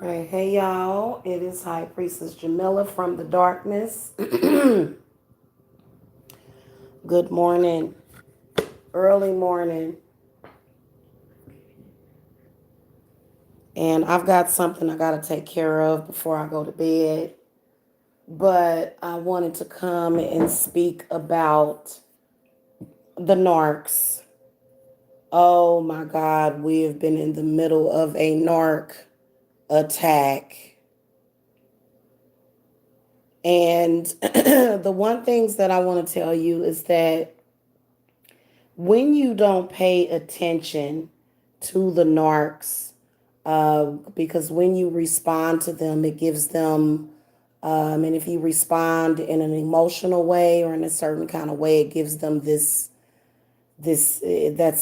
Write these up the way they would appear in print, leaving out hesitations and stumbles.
Right. Hey, y'all. It is High Priestess Jamila from the darkness. Good morning. Early morning. And I've got something I got to take care of before I go to bed. But I wanted to come and speak about the narcs. Oh my God. We have been in the middle of a narc attack. And the one things that I want to tell you is that when you don't pay attention to the narcs, because when you respond to them, it gives them, and if you respond in an emotional way or in a certain kind of way, it gives them that's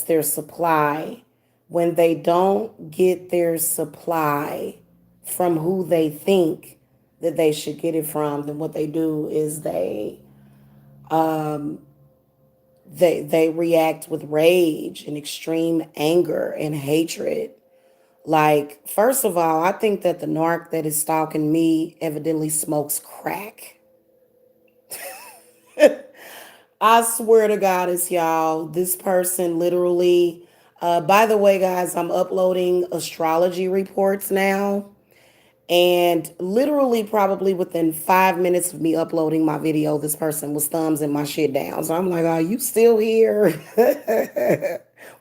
their supply. When they don't get their supply from who they think that they should get it from, then what they do is they react with rage and extreme anger and hatred. Like, first of all, I think that the narc that is stalking me evidently smokes crack. I swear to God, it's y'all. This person literally, by the way, guys, I'm uploading astrology reports now. And literally, probably within 5 minutes of me uploading my video, this person was thumbsing my shit down. So I'm like, "Are you still here?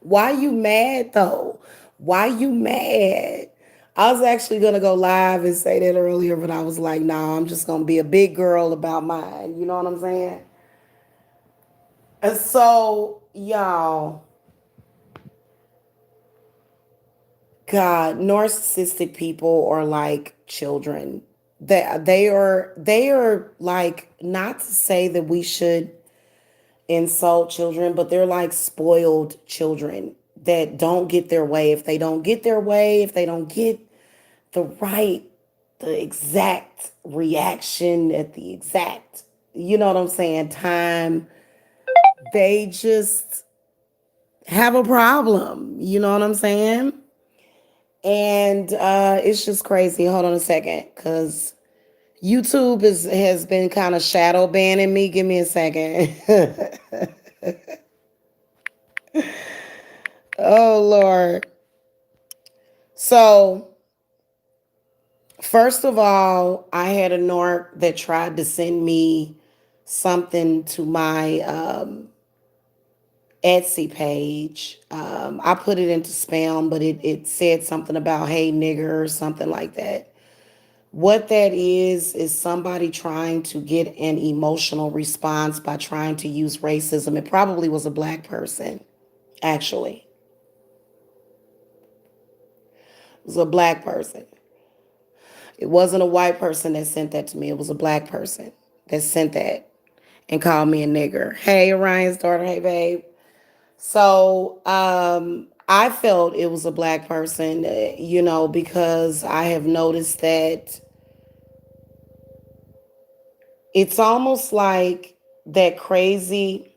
Why you mad though? Why you mad?" I was actually gonna go live and say that earlier, but I was like, "Nah, I'm just gonna be a big girl about mine." You know what I'm saying? And so, y'all, God, narcissistic people are like children. They are like, not to say that we should insult children, but they're like spoiled children that don't get their way. If they don't get their way, if they don't get the right, the exact reaction at the exact, you know what I'm saying, time, they just have a problem. You know what I'm saying? And it's just crazy. Hold on a second, because YouTube has been kind of shadow banning me. Give me a second. Oh Lord. So first of all, I had a narc that tried to send me something to my Etsy page. I put it into spam, but it said something about "hey nigger" or something like that. What that is somebody trying to get an emotional response by trying to use racism. It probably was a black person, actually. It was a black person. It wasn't a white person that sent that to me. It was a black person that sent that and called me a nigger. Hey, Orion's daughter. Hey, babe. So I felt it was a black person, because I have noticed that it's almost like that crazy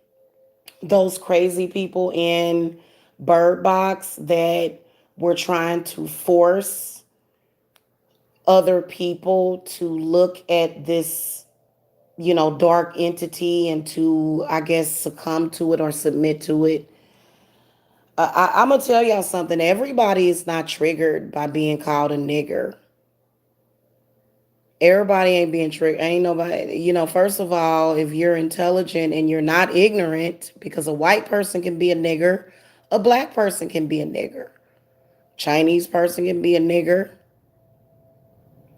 those crazy people in Bird Box that were trying to force other people to look at this, dark entity and to, I guess, succumb to it or submit to it. I'm going to tell y'all something. Everybody is not triggered by being called a nigger. Everybody ain't being triggered. Ain't nobody, first of all, if you're intelligent and you're not ignorant, because a white person can be a nigger, a black person can be a nigger, Chinese person can be a nigger,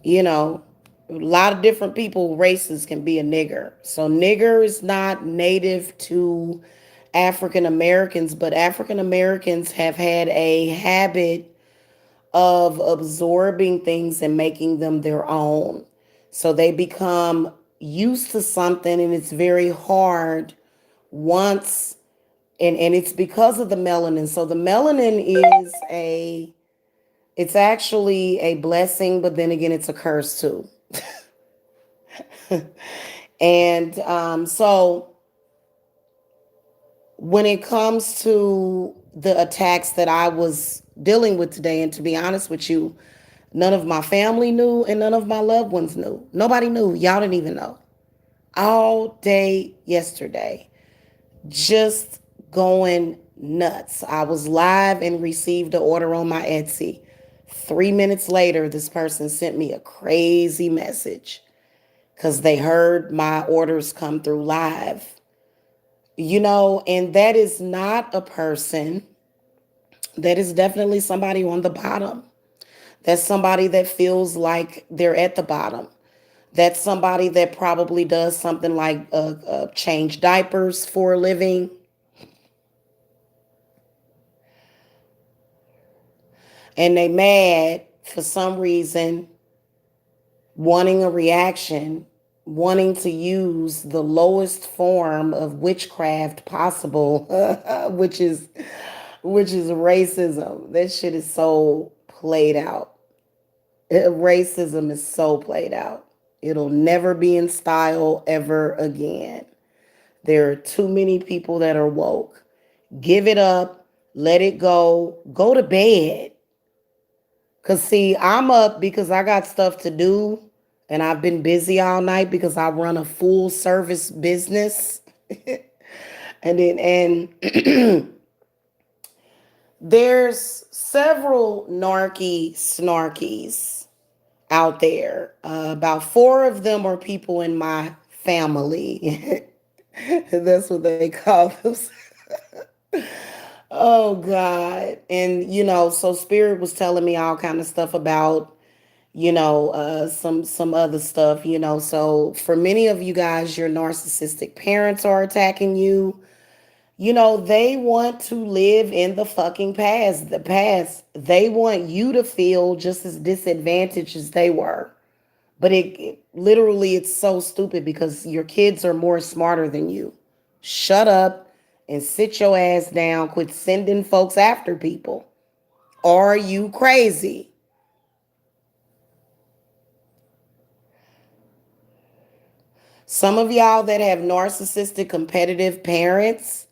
you know, a lot of different people, races can be a nigger. So nigger is not native to African Americans, but African Americans have had a habit of absorbing things and making them their own. So they become used to something, and it's very hard once, and it's because of the melanin. So the melanin is it's actually a blessing, but then again, it's a curse too. And so when it comes to the attacks that I was dealing with today, and to be honest with you, None of my family knew and none of my loved ones knew. Nobody knew. Y'all didn't even know. All day yesterday, just going nuts. I was live and received an order on my Etsy. 3 minutes later, this person sent me a crazy message because they heard my orders come through live. And that is not a person, that is definitely somebody on the bottom. That's somebody that feels like they're at the bottom. That's somebody that probably does something like change diapers for a living. And they mad for some reason, wanting a reaction, wanting to use the lowest form of witchcraft possible, which is racism. That shit is so played out. Racism is so played out. It'll never be in style ever again. There are too many people that are woke. Give it up, let it go to bed. Cause see, I'm up because I got stuff to do and I've been busy all night because I run a full service business. And there's several narky snarkies out there. About four of them are people in my family. That's what they call them. Oh God. And so Spirit was telling me all kind of stuff about, some other stuff, So for many of you guys, your narcissistic parents are attacking you. They want to live in the fucking past. The past. They want you to feel just as disadvantaged as they were. But literally it's so stupid because your kids are more smarter than you. Shut up and sit your ass down. Quit sending folks after people. Are you crazy? Some of y'all that have narcissistic competitive parents,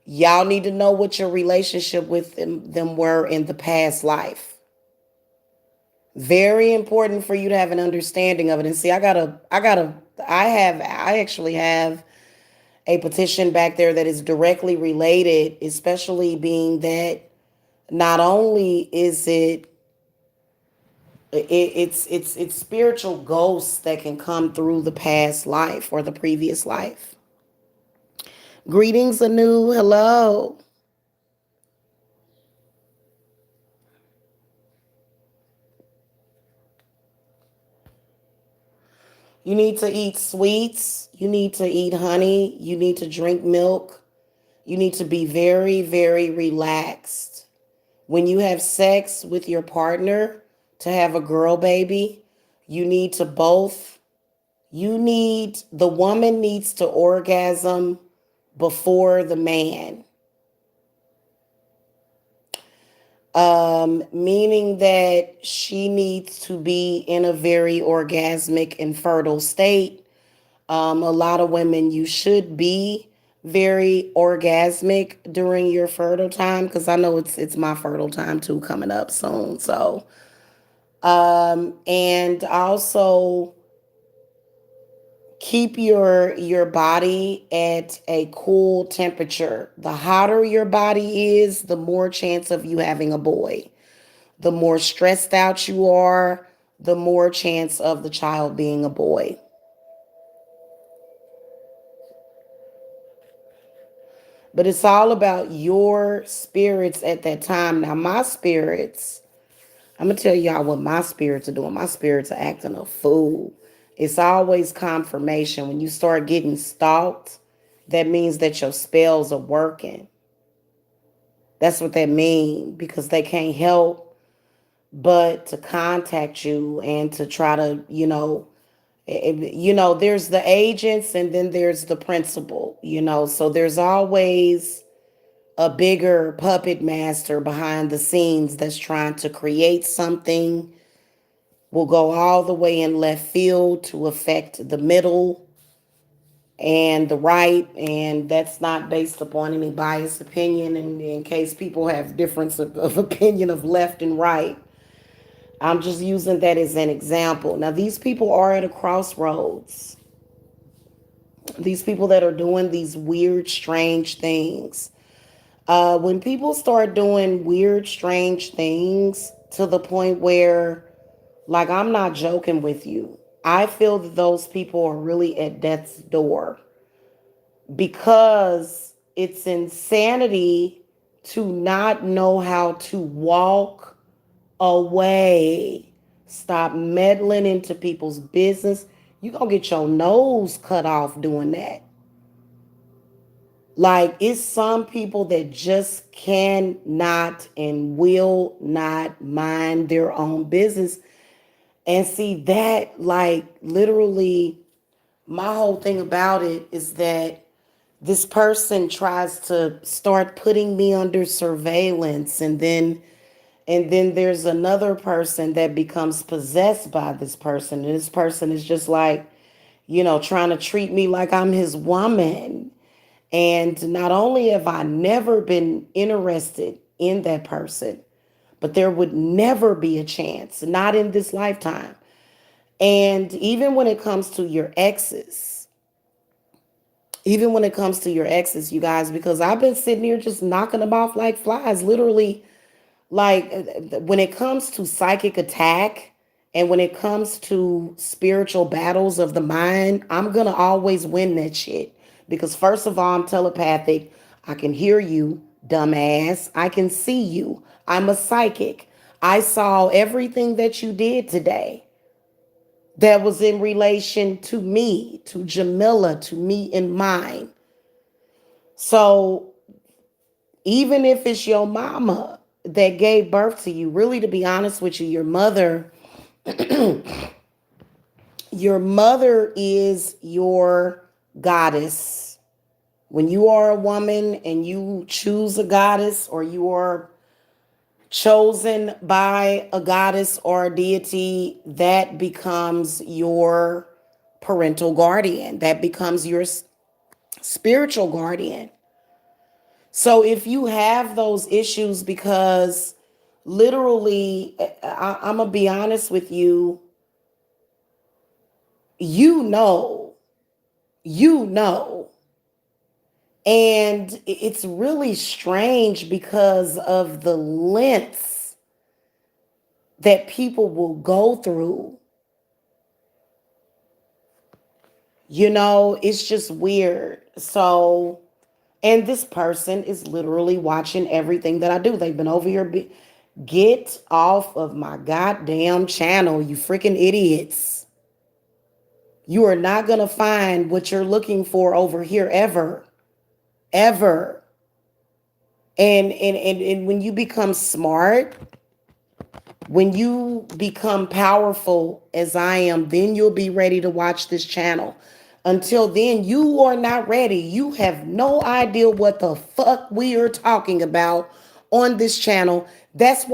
y'all need to know what your relationship with them were in the past life. Very important for you to have an understanding of it. And see, I actually have a petition back there that is directly related, especially being that not only is it's spiritual ghosts that can come through the past life or the previous life. Greetings anew. Hello. You need to eat sweets. You need to eat honey. You need to drink milk. You need to be very, very relaxed. When you have sex with your partner to have a girl baby, you need to both, the woman needs to orgasm before the man. Meaning that she needs to be in a very orgasmic and fertile state. A lot of women, you should be very orgasmic during your fertile time because I know it's my fertile time too coming up soon. So, and also keep your body at a cool temperature. The hotter your body is, the more chance of you having a boy. The more stressed out you are, the more chance of the child being a boy. But it's all about your spirits at that time. Now, my spirits, I'm going to tell y'all what my spirits are doing. My spirits are acting a fool. It's always confirmation. When you start getting stalked, that means that your spells are working. That's what that means because they can't help but to contact you and to try to, there's the agents and then there's the principal, so there's always a bigger puppet master behind the scenes that's trying to create something, will go all the way in left field to affect the middle and the right. And that's not based upon any biased opinion. And in case people have difference of opinion of left and right, I'm just using that as an example. Now, these people are at a crossroads. These people that are doing these weird, strange things. When people start doing weird, strange things to the point where, like, I'm not joking with you, I feel that those people are really at death's door because it's insanity to not know how to walk away. Stop meddling into people's business. You gonna get your nose cut off doing that. Like, it's some people that just cannot and will not mind their own business. And see that, like, literally, my whole thing about it is that this person tries to start putting me under surveillance, and then there's another person that becomes possessed by this person, and this person is just like, trying to treat me like I'm his woman. And not only have I never been interested in that person, but there would never be a chance, not in this lifetime. And even when it comes to your exes, you guys, because I've been sitting here just knocking them off like flies, literally. Like, when it comes to psychic attack and when it comes to spiritual battles of the mind, I'm gonna always win that shit. Because first of all, I'm telepathic. I can hear you, dumbass. I can see you. I'm a psychic. I saw everything that you did today that was in relation to me, to Jamila, to me and mine. So even if it's your mama that gave birth to you, really, to be honest with you, your mother is your goddess. When you are a woman and you choose a goddess, or you are chosen by a goddess or a deity, that becomes your parental guardian. That becomes your spiritual guardian. So if you have those issues, because literally, I'm going to be honest with you, you know, you know. And it's really strange because of the lengths that people will go through. It's just weird. So, and this person is literally watching everything that I do. They've been over here. Get off of my goddamn channel, you freaking idiots. You are not going to find what you're looking for over here ever. Ever. And when you become smart, when you become powerful as I am, then you'll be ready to watch this channel. Until then, you are not ready. You have no idea what the fuck we are talking about on this channel. That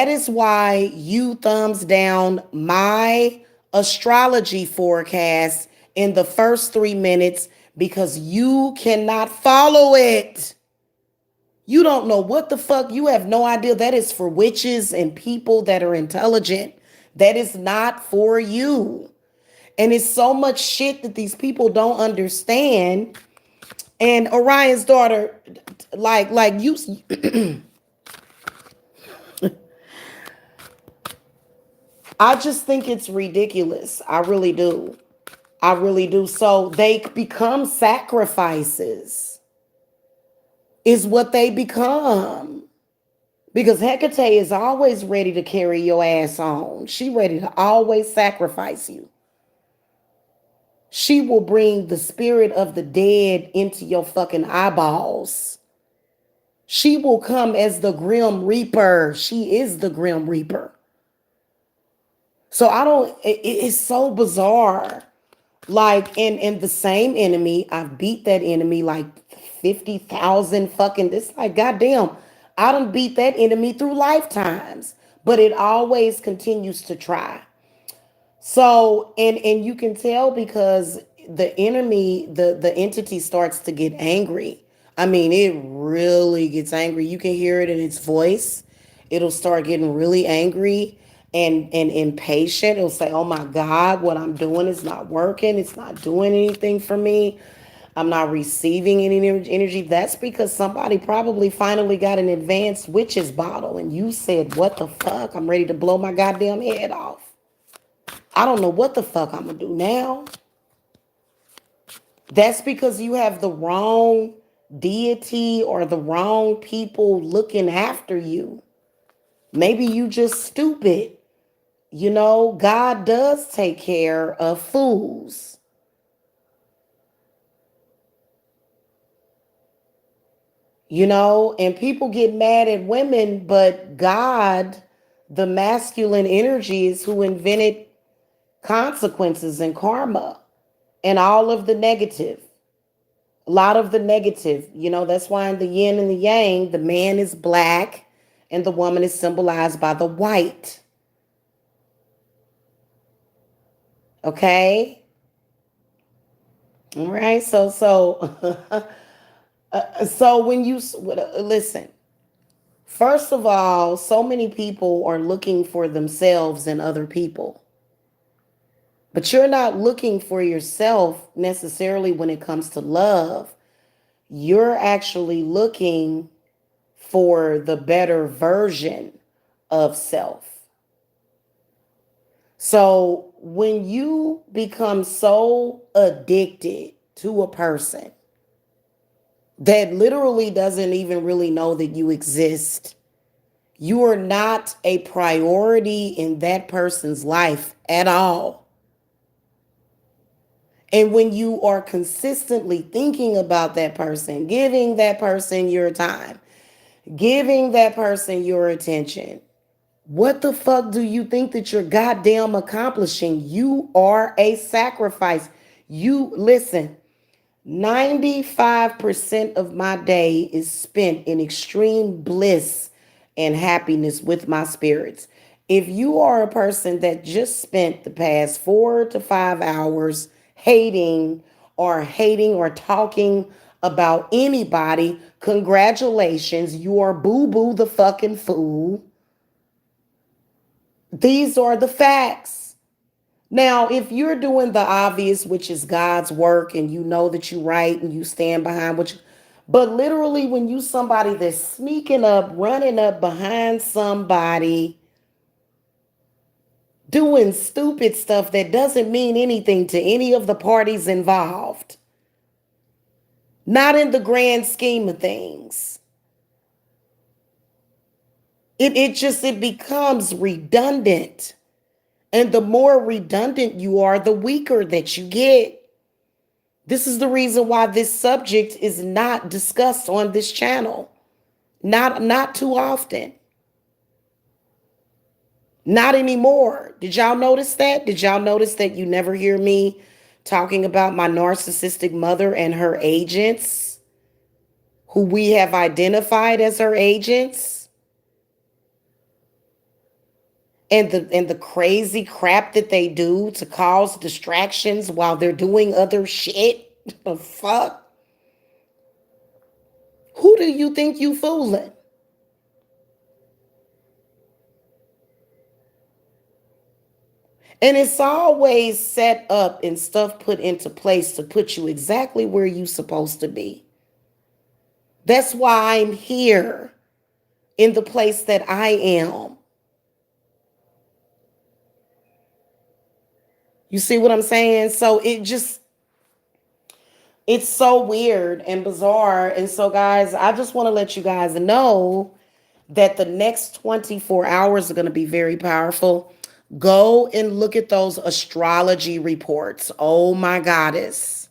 is why you thumbs down my astrology forecast in the first 3 minutes, because you cannot follow it. You don't know what the fuck. You have no idea. That is for witches and people that are intelligent. That is not for you. And it's so much shit that these people don't understand. And Orion's daughter, like you, I just think it's ridiculous. I really do. I really do. So they become sacrifices, is what they become. Because Hecate is always ready to carry your ass on. She ready to always sacrifice you. She will bring the spirit of the dead into your fucking eyeballs. She will come as the Grim Reaper. She is the Grim Reaper. So I don't, it's so bizarre. Like, in the same enemy, I've beat that enemy like 50,000 fucking, it's like, goddamn, I done beat that enemy through lifetimes, but it always continues to try. So, and you can tell because the enemy, the entity starts to get angry. I mean, it really gets angry. You can hear it in its voice. It'll start getting really angry and impatient. It'll say, oh my God, what I'm doing is not working. It's not doing anything for me. I'm not receiving any energy. That's because somebody probably finally got an advanced witch's bottle and you said, what the fuck? I'm ready to blow my goddamn head off. I don't know what the fuck I'm gonna do now. That's because you have the wrong deity or the wrong people looking after you. Maybe you just stupid. You know, God does take care of fools. You know, and people get mad at women, but God, the masculine energy, is who invented consequences and karma and all of the negative. A lot of the negative. You know, that's why in the yin and the yang, the man is black and the woman is symbolized by the white. Okay? All right. So when you listen, first of all, so many people are looking for themselves in other people. But you're not looking for yourself necessarily when it comes to love. You're actually looking for the better version of self. So when you become so addicted to a person that literally doesn't even really know that you exist, you are not a priority in that person's life at all. And when you are consistently thinking about that person, giving that person your time, giving that person your attention, what the fuck do you think that you're goddamn accomplishing? You are a sacrifice. You listen, 95% of my day is spent in extreme bliss and happiness with my spirits. If you are a person that just spent the past 4 to 5 hours hating or talking about anybody, congratulations, you are boo boo the fucking fool. These are the facts. Now, if you're doing the obvious, which is God's work, and you know that you're right and you stand behind what you, but literally when you somebody that's sneaking up, running up behind somebody, doing stupid stuff that doesn't mean anything to any of the parties involved, not in the grand scheme of things. It becomes redundant. And the more redundant you are, the weaker that you get. This is the reason why this subject is not discussed on this channel. Not too often. Not anymore. Did y'all notice that? Did y'all notice that you never hear me talking about my narcissistic mother and her agents, who we have identified as her agents? And the crazy crap that they do to cause distractions while they're doing other shit. The fuck? Who do you think you fooling? And it's always set up and stuff put into place to put you exactly where you're supposed to be. That's why I'm here in the place that I am. You see what I'm saying? So it's so weird and bizarre. And so, guys, I just want to let you guys know that the next 24 hours are going to be very powerful. Go and look at those astrology reports. Oh my goddess.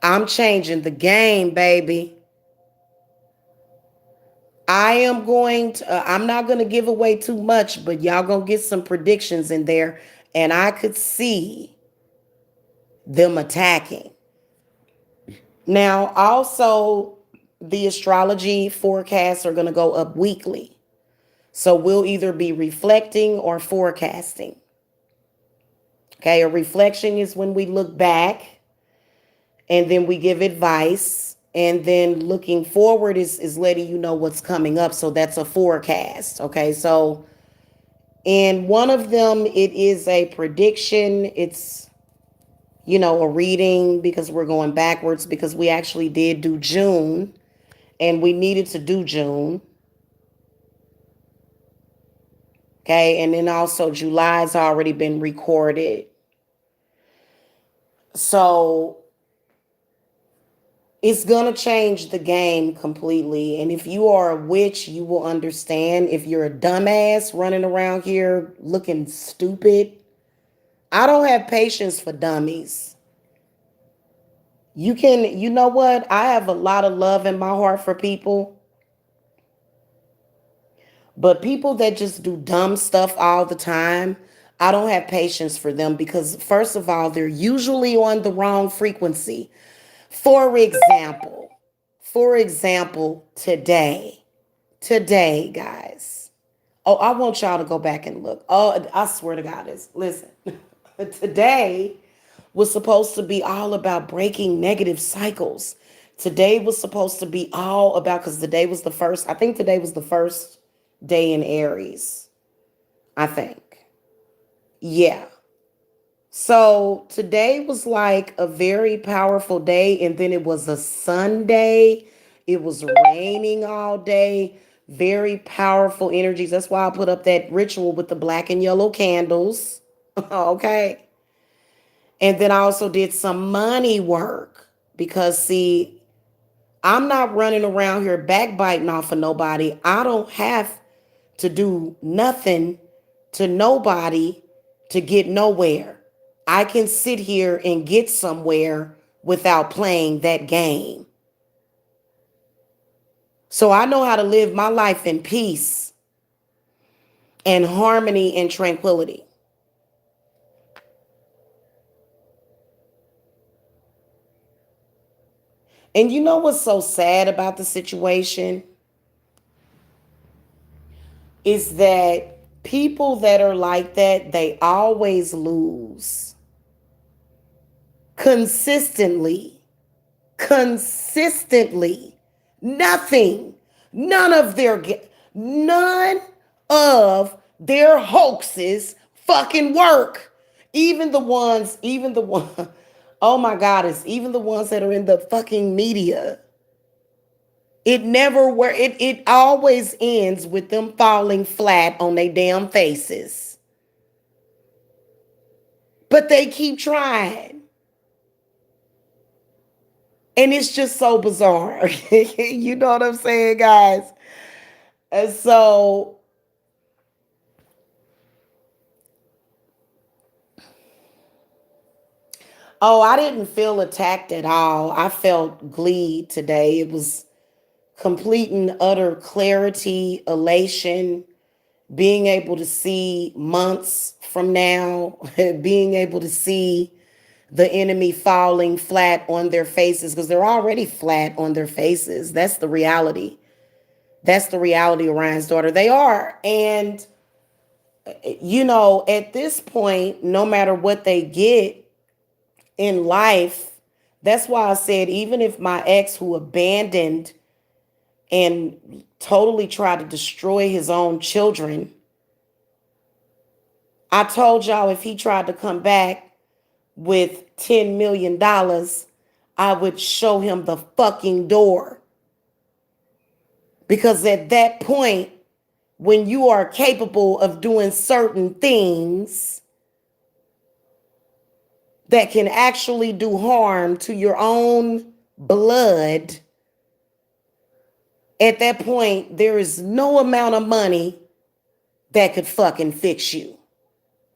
I'm changing the game, baby. I'm not going to give away too much, but y'all going to get some predictions in there. And I could see them attacking. Now, also, the astrology forecasts are going to go up weekly. So we'll either be reflecting or forecasting. Okay, a reflection is when we look back and then we give advice. And then looking forward is letting you know what's coming up. So that's a forecast. Okay. So in one of them, it is a prediction. It's, a reading because we're going backwards because we actually did do June and we needed to do June. Okay. And then also July's already been recorded. So it's going to change the game completely. And if you are a witch, you will understand. If you're a dumbass running around here looking stupid, I don't have patience for dummies. You know what? I have a lot of love in my heart for people, but people that just do dumb stuff all the time, I don't have patience for them because, first of all, they're usually on the wrong frequency. For example, today, guys. Oh, I want y'all to go back and look. Oh, I swear to God, listen. Today was supposed to be all about breaking negative cycles. Today was supposed to be all about, because today was the first, I think today was the first day in Aries. I think. Yeah. So today was like a very powerful day, and then it was a Sunday. It was raining all day. Very powerful energies. That's why I put up that ritual with the black and yellow candles. Okay. And then I also did some money work because, see, I'm not running around here backbiting off of nobody. I don't have to do nothing to nobody to get nowhere. I can sit here and get somewhere without playing that game. So I know how to live my life in peace and harmony and tranquility. And you know what's so sad about the situation is that people that are like that, they always lose consistently. Consistently. Nothing. None of their none of their hoaxes fucking work. Even the one, oh my God, it's even the ones that are in the fucking media. It never work. It always ends with them falling flat on their damn faces. But they keep trying. And it's just so bizarre. You know what I'm saying, guys? And so, oh, I didn't feel attacked at all. I felt glee today. It was complete and utter clarity, elation, being able to see months from now, being able to see the enemy falling flat on their faces because they're already flat on their faces. That's the reality. That's the reality, Orion's daughter. They are. And, at this point, no matter what they get in life, that's why I said, even if my ex who abandoned and totally tried to destroy his own children, I told y'all if he tried to come back with $10 million, I would show him the fucking door. Because at that point, when you are capable of doing certain things that can actually do harm to your own blood, at that point, there is no amount of money that could fucking fix you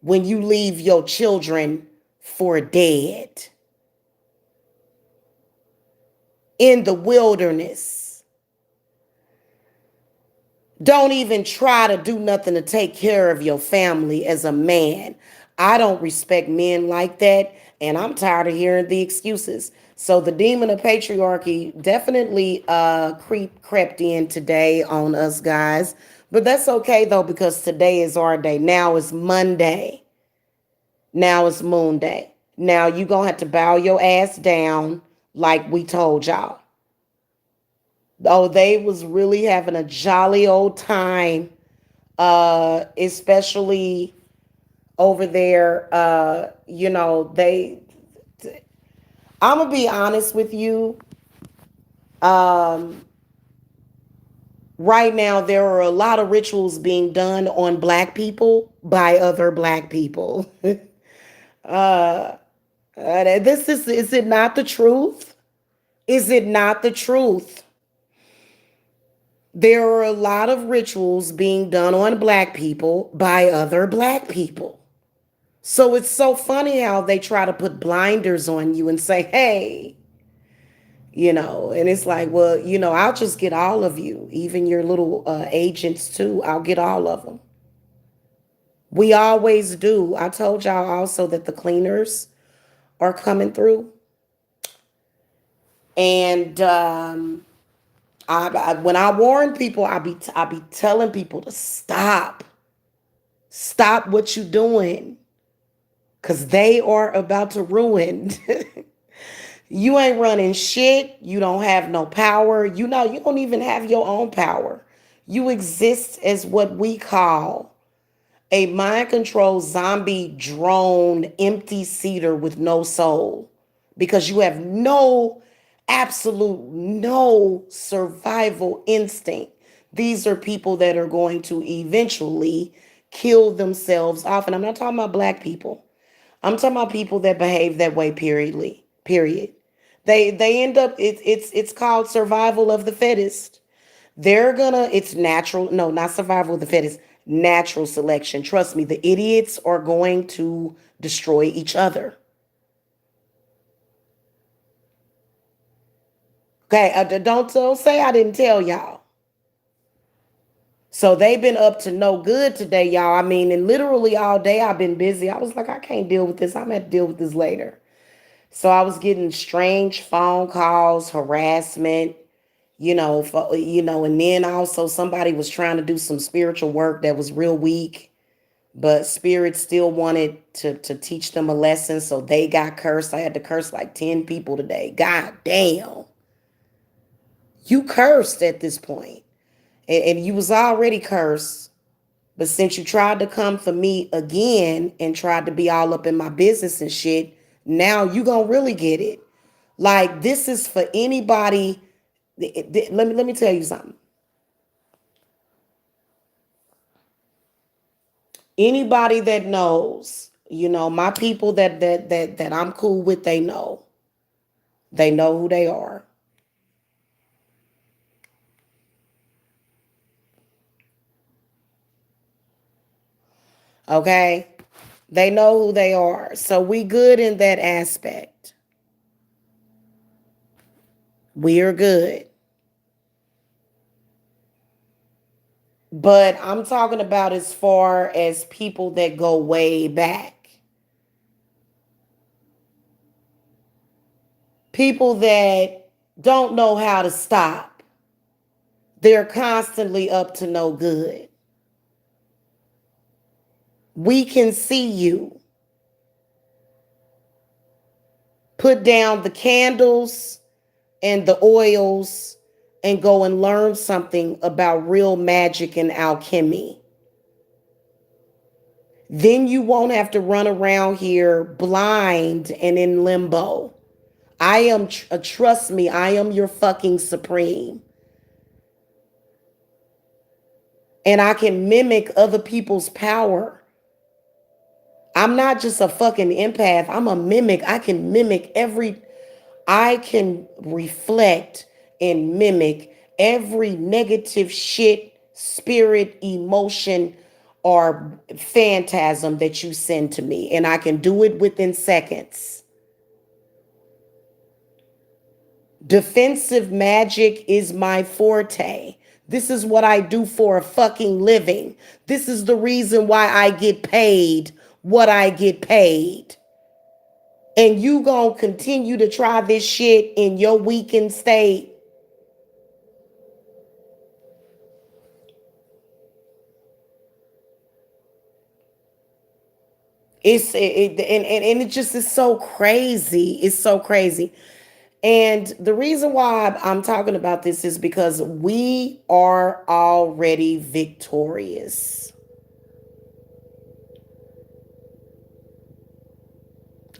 when you leave your children for dead in the wilderness. Don't even try to do nothing to take care of your family as a man. I don't respect men like that, and I'm tired of hearing the excuses. So the demon of patriarchy definitely crept in today on us guys. But that's okay though, because today is our day. Now is Monday. Now it's Moon Day. Now you gonna have to bow your ass down like we told y'all. Oh, they was really having a jolly old time, especially over there. I'm gonna be honest with you. Um, right now, there are a lot of rituals being done on black people by other black people. This is it not the truth? Is it not the truth? There are a lot of rituals being done on black people by other black people. So it's so funny how they try to put blinders on you and say, hey, and it's like, well, I'll just get all of you, even your little agents too. I'll get all of them. We always do. I told y'all also that the cleaners are coming through. And when I warn people, I be telling people to stop what you doing, cause they are about to ruin. You ain't running shit. You don't have no power. You don't even have your own power. You exist as what we call a mind controlled zombie drone empty seater with no soul, because you have absolute no survival instinct. These are people that are going to eventually kill themselves off. And I'm not talking about black people. I'm talking about people that behave that way, period. They end up, it's called survival of the fittest. It's natural. No, not survival of the fittest, natural selection. Trust me, the idiots are going to destroy each other. Okay, don't say I didn't tell y'all. So they've been up to no good today, y'all. I mean, and literally all day I've been busy. I was like, I can't deal with this. I'm gonna have to deal with this later. So I was getting strange phone calls, harassment, and then also somebody was trying to do some spiritual work that was real weak, but spirit still wanted to teach them a lesson, so they got cursed. I had to curse like 10 people today. God damn. You cursed at this point. And you was already cursed, but since you tried to come for me again and tried to be all up in my business and shit, now you gonna really get it. Like, this is for anybody. Let me tell you something. Anybody that knows, my people that I'm cool with, they know. They know who they are. Okay? They know who they are. So we good in that aspect. We are good. But I'm talking about as far as people that go way back. People that don't know how to stop. They're constantly up to no good. We can see you. Put down the candles and the oils and go and learn something about real magic and alchemy. Then you won't have to run around here blind and in limbo. Trust me, I am your fucking supreme. And I can mimic other people's power. I'm not just a fucking empath. I'm a mimic. I can reflect and mimic every negative shit, spirit, emotion, or phantasm that you send to me. And I can do it within seconds. Defensive magic is my forte. This is what I do for a fucking living. This is the reason why I get paid what I get paid. And you gonna continue to try this shit in your weakened state. And it just is so crazy. It's so crazy. And the reason why I'm talking about this is because we are already victorious.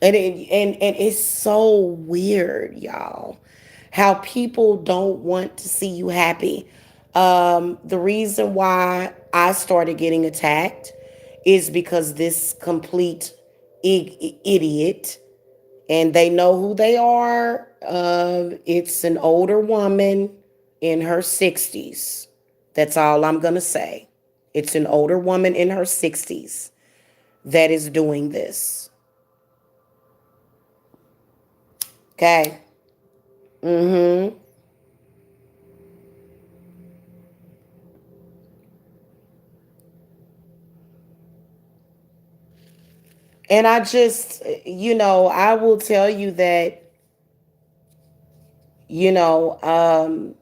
And it's so weird, y'all, how people don't want to see you happy. The reason why I started getting attacked is because this complete idiot, and they know who they are. It's an older woman in her 60s. That's all I'm going to say. It's an older woman in her 60s that is doing this. Okay. Mm-hmm. And I just, I will tell you that, you know, um,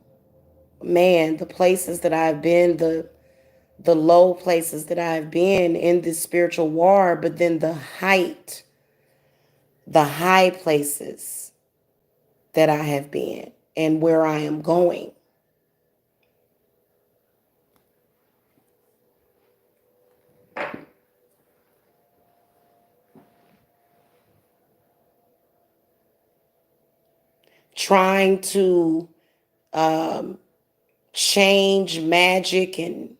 man, the places that I've been, the low places that I've been in this spiritual war, but then the high places that I have been and where I am going. Trying to um, change magic and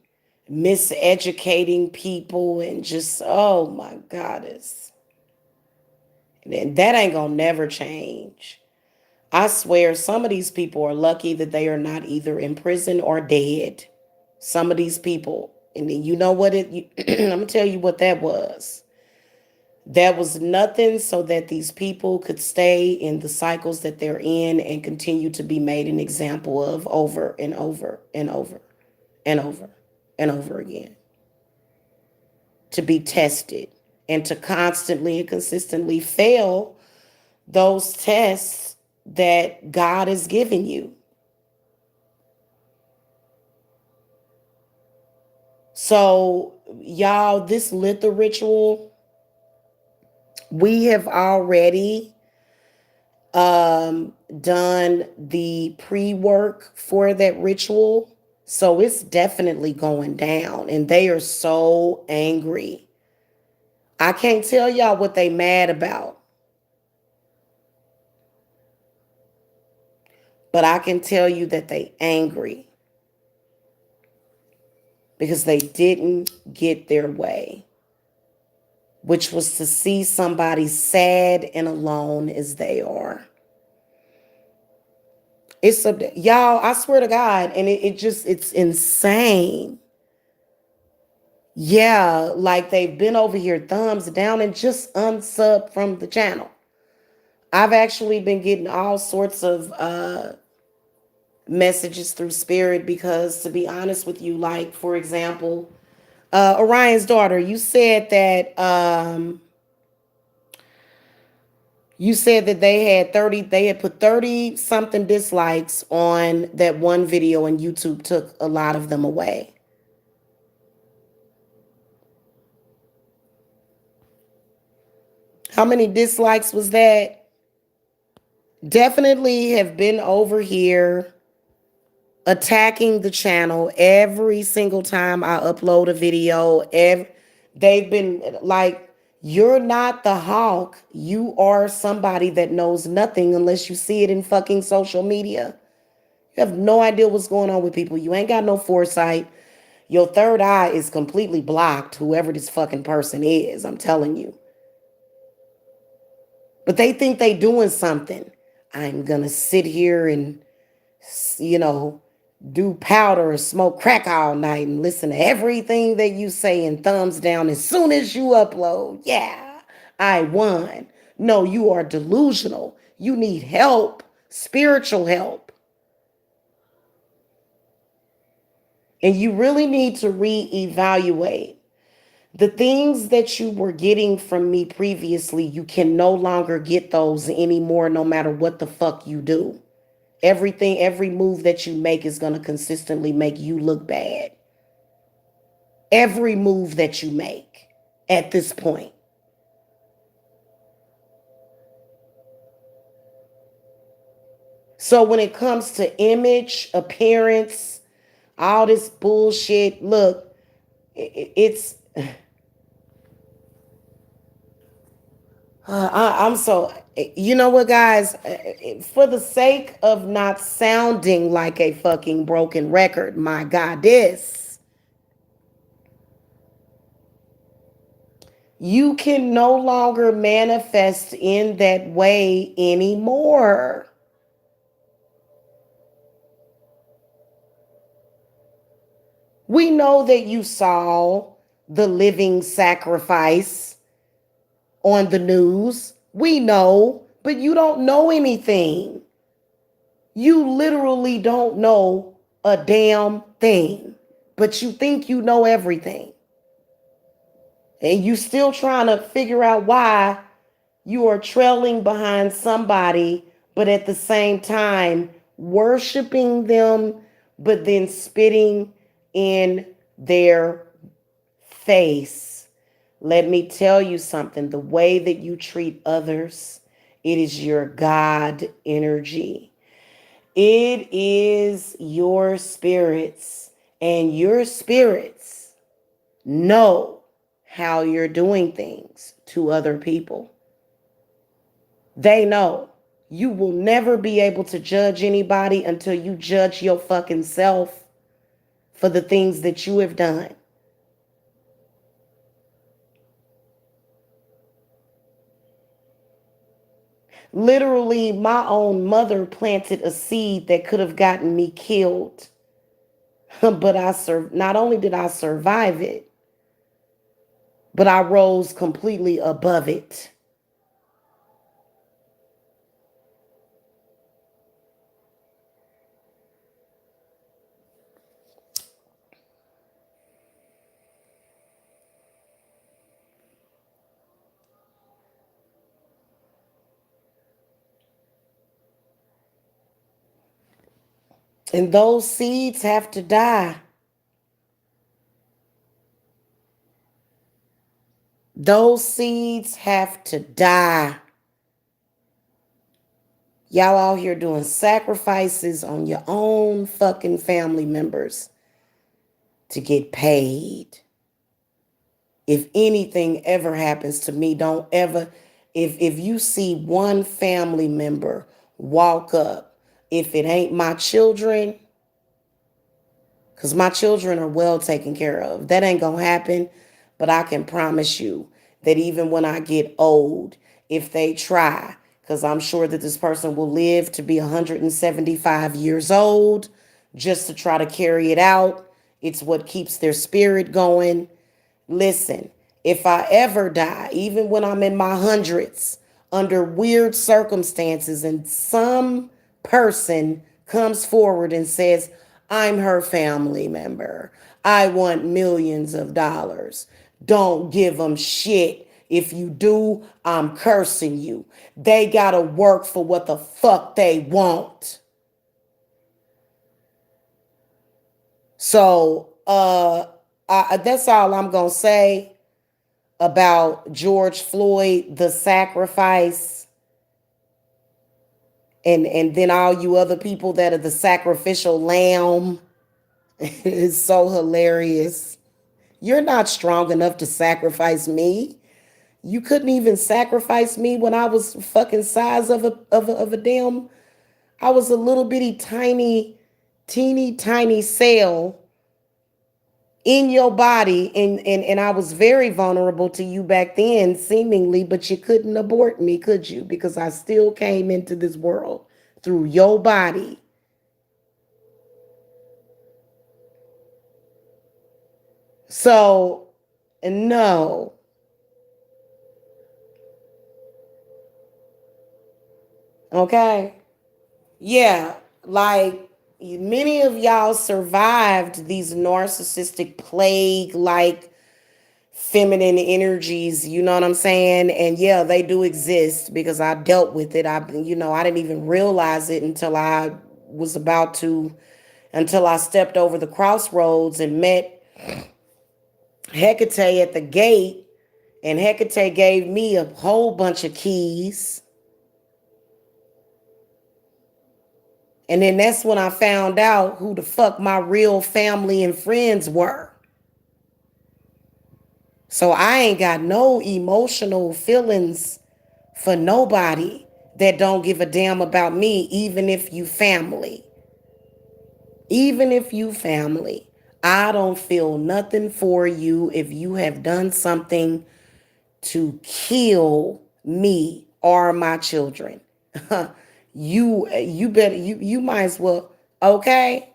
miseducating people and just, oh my goddess. And that ain't gonna never change. I swear some of these people are lucky that they are not either in prison or dead. Some of these people. And then you know what I'm gonna tell you what that was. That was nothing so that these people could stay in the cycles that they're in and continue to be made an example of over and over and over and over and over again. To be tested and to constantly and consistently fail those tests that God has given you. So, y'all, this little ritual, we have already done the pre-work for that ritual. So it's definitely going down. And they are so angry. I can't tell y'all what they mad about, but I can tell you that they angry because they didn't get their way, which was to see somebody sad and alone as they are. It's a y'all, I swear to God, and it's insane. Yeah, like they've been over here thumbs down and just unsub from the channel. I've actually been getting all sorts of messages through spirit because, to be honest with you, like for example, Orion's daughter, you said that they had put 30 something dislikes on that one video and YouTube took a lot of them away. How many dislikes was that? Definitely have been over here attacking the channel every single time I upload a video. They've been like, you're not the hawk. You are somebody that knows nothing unless you see it in fucking social media. You have no idea what's going on with people. You ain't got no foresight. Your third eye is completely blocked, whoever this fucking person is. I'm telling you. But they think they doing something. I'm gonna sit here and, you know, do powder or smoke crack all night and listen to everything that you say and thumbs down as soon as you upload. Yeah, I won. No, you are delusional. You need help, spiritual help. And you really need to reevaluate. The things that you were getting from me previously, you can no longer get those anymore, no matter what the fuck you do. Everything, every move that you make is going to consistently make you look bad. Every move that you make at this point. So when it comes to image, appearance, all this bullshit, look, it's I'm so, you know what, guys? For the sake of not sounding like a fucking broken record, my goddess, you can no longer manifest in that way anymore. We know that you saw the living sacrifice on the news. We know, but you don't know anything. You literally don't know a damn thing, but you think you know everything. And you still trying to figure out why you are trailing behind somebody, but at the same time worshiping them, but then spitting in their face. Let me tell you something. The way that you treat others, it is your God energy. It is your spirits, and your spirits know how you're doing things to other people. They know. You will never be able to judge anybody until you judge your fucking self for the things that you have done. Literally, my own mother planted a seed that could have gotten me killed. But not only did I survive it, but I rose completely above it. And those seeds have to die. Those seeds have to die. Y'all out here doing sacrifices on your own fucking family members to get paid. If anything ever happens to me, don't ever, if you see one family member walk up, if it ain't my children, because my children are well taken care of. That ain't gonna happen, but I can promise you that even when I get old, if they try, because I'm sure that this person will live to be 175 years old just to try to carry it out. It's what keeps their spirit going. Listen, if I ever die, even when I'm in my hundreds, under weird circumstances, and some person comes forward and says, I'm her family member, I want millions of dollars. Don't give them shit. If you do, I'm cursing you. They gotta work for what the fuck they want. So, that's all I'm gonna say about George Floyd, the sacrifice, and then all you other people that are the sacrificial lamb. Is so hilarious. You're not strong enough to sacrifice me. You couldn't even sacrifice me when I was fucking size of a damn. I was a little bitty tiny, teeny tiny cell in your body, and I was very vulnerable to you back then, seemingly, but you couldn't abort me, could you? Because I still came into this world through your body. So no. Okay. Yeah, like many of y'all survived these narcissistic plague like feminine energies, you know what I'm saying? And yeah, they do exist because I dealt with it. I didn't even realize it was about to until I stepped over the crossroads and met Hecate at the gate, and Hecate gave me a whole bunch of keys. And then that's when I found out who the fuck my real family and friends were. So I ain't got no emotional feelings for nobody that don't give a damn about me, even if you family. Even if you family. I don't feel nothing for you if you have done something to kill me or my children. You might as well. Okay,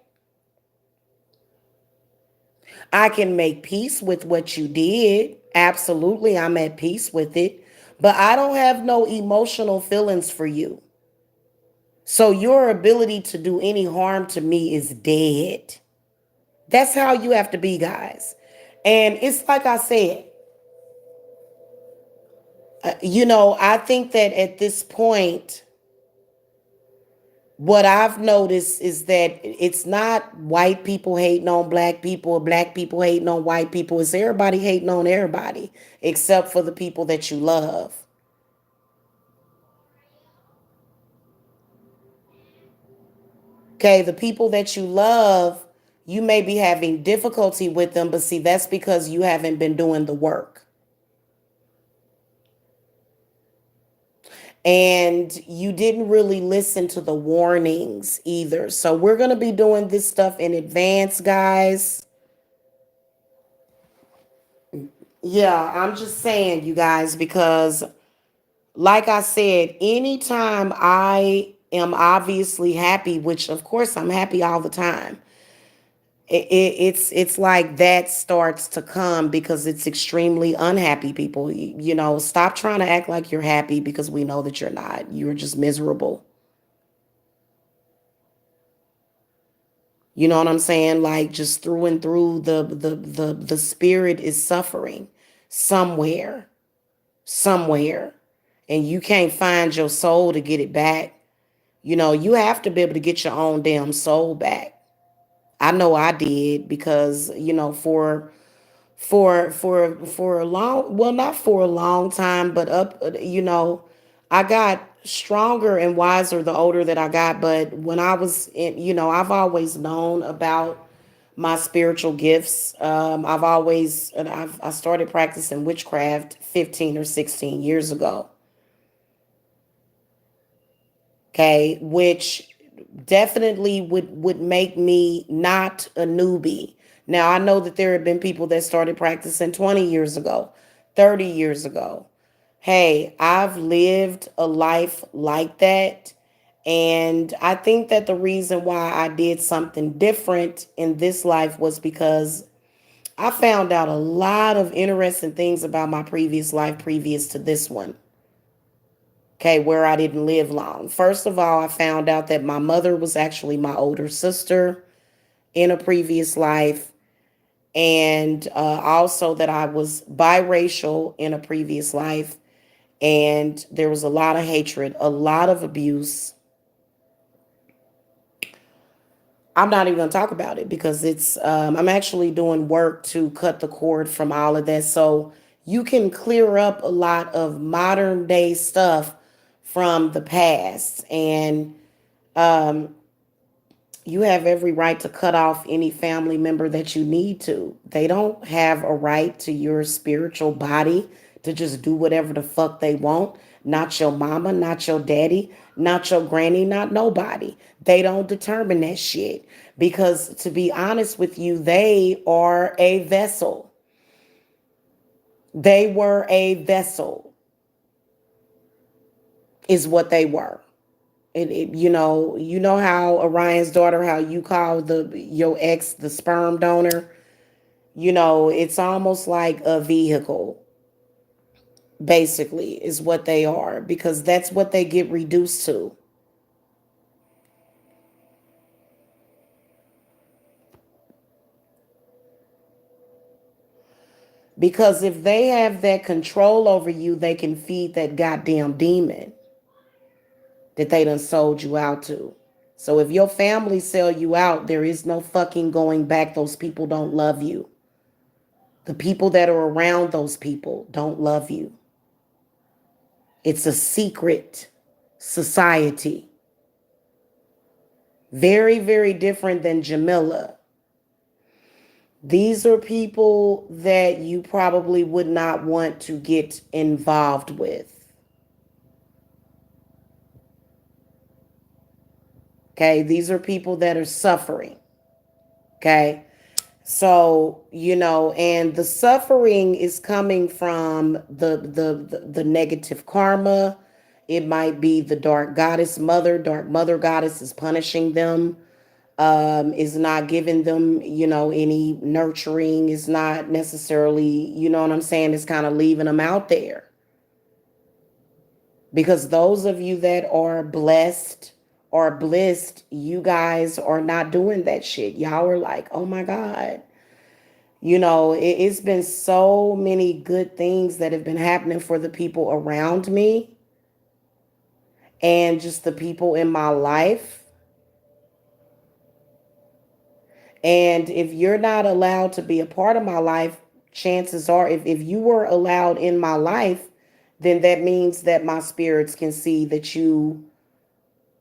I can make peace with what you did. Absolutely, I'm at peace with it. But I don't have no emotional feelings for you. So your ability to do any harm to me is dead. That's how you have to be, guys. And it's like I said, I think that at this point, what I've noticed is that it's not white people hating on black people or black people hating on white people. It's everybody hating on everybody except for the people that you love. Okay, the people that you love, you may be having difficulty with them, but see, that's because you haven't been doing the work. And you didn't really listen to the warnings either. So we're going to be doing this stuff in advance, guys. Yeah, I'm just saying, you guys, because like I said, anytime I am obviously happy, which of course I'm happy all the time, it's like that starts to come because it's extremely unhappy people. Stop trying to act like you're happy because we know that you're not. You're just miserable. You know what I'm saying? Like just through and through, the spirit is suffering somewhere, somewhere, and you can't find your soul to get it back. You have to be able to get your own damn soul back. I know I did because for a long, well, not for a long time, but I got stronger and wiser the older that I got. But when I was in, I've always known about my spiritual gifts. I started practicing witchcraft 15 or 16 years ago. Okay, which definitely would make me not a newbie. Now I know that there have been people that started practicing 20 years ago, 30 years ago. Hey, I've lived a life like that. And I think that the reason why I did something different in this life was because I found out a lot of interesting things about my previous life previous to this one. Okay, where I didn't live long. First of all, I found out that my mother was actually my older sister in a previous life, and also that I was biracial in a previous life, and there was a lot of hatred, a lot of abuse. I'm not even going to talk about it because I'm actually doing work to cut the cord from all of that. So you can clear up a lot of modern day stuff from the past. And you have every right to cut off any family member that you need to. They don't have a right to your spiritual body to just do whatever the fuck they want. Not your mama, not your daddy, not your granny, not nobody. They don't determine that shit. Because to be honest with you, they are a vessel. They were a vessel, is what they were. You know how Orion's daughter, how you call your ex the sperm donor. It's almost like a vehicle, basically, is what they are, because that's what they get reduced to. Because if they have that control over you, they can feed that goddamn demon that they done sold you out to. So if your family sell you out, there is no fucking going back. Those people don't love you. The people that are around those people don't love you. It's a secret society. Very, very different than Jamila. These are people that you probably would not want to get involved with. Okay, these are people that are suffering. Okay, so and the suffering is coming from the negative karma. It might be the dark mother goddess is punishing them, is not giving them, any nurturing, is not necessarily, you know what I'm saying, it's kind of leaving them out there. Because those of you that are blessed or blissed, you guys are not doing that shit. Y'all are like, oh my God. It's been so many good things that have been happening for the people around me and just the people in my life. And if you're not allowed to be a part of my life, chances are, if you were allowed in my life, then that means that my spirits can see that you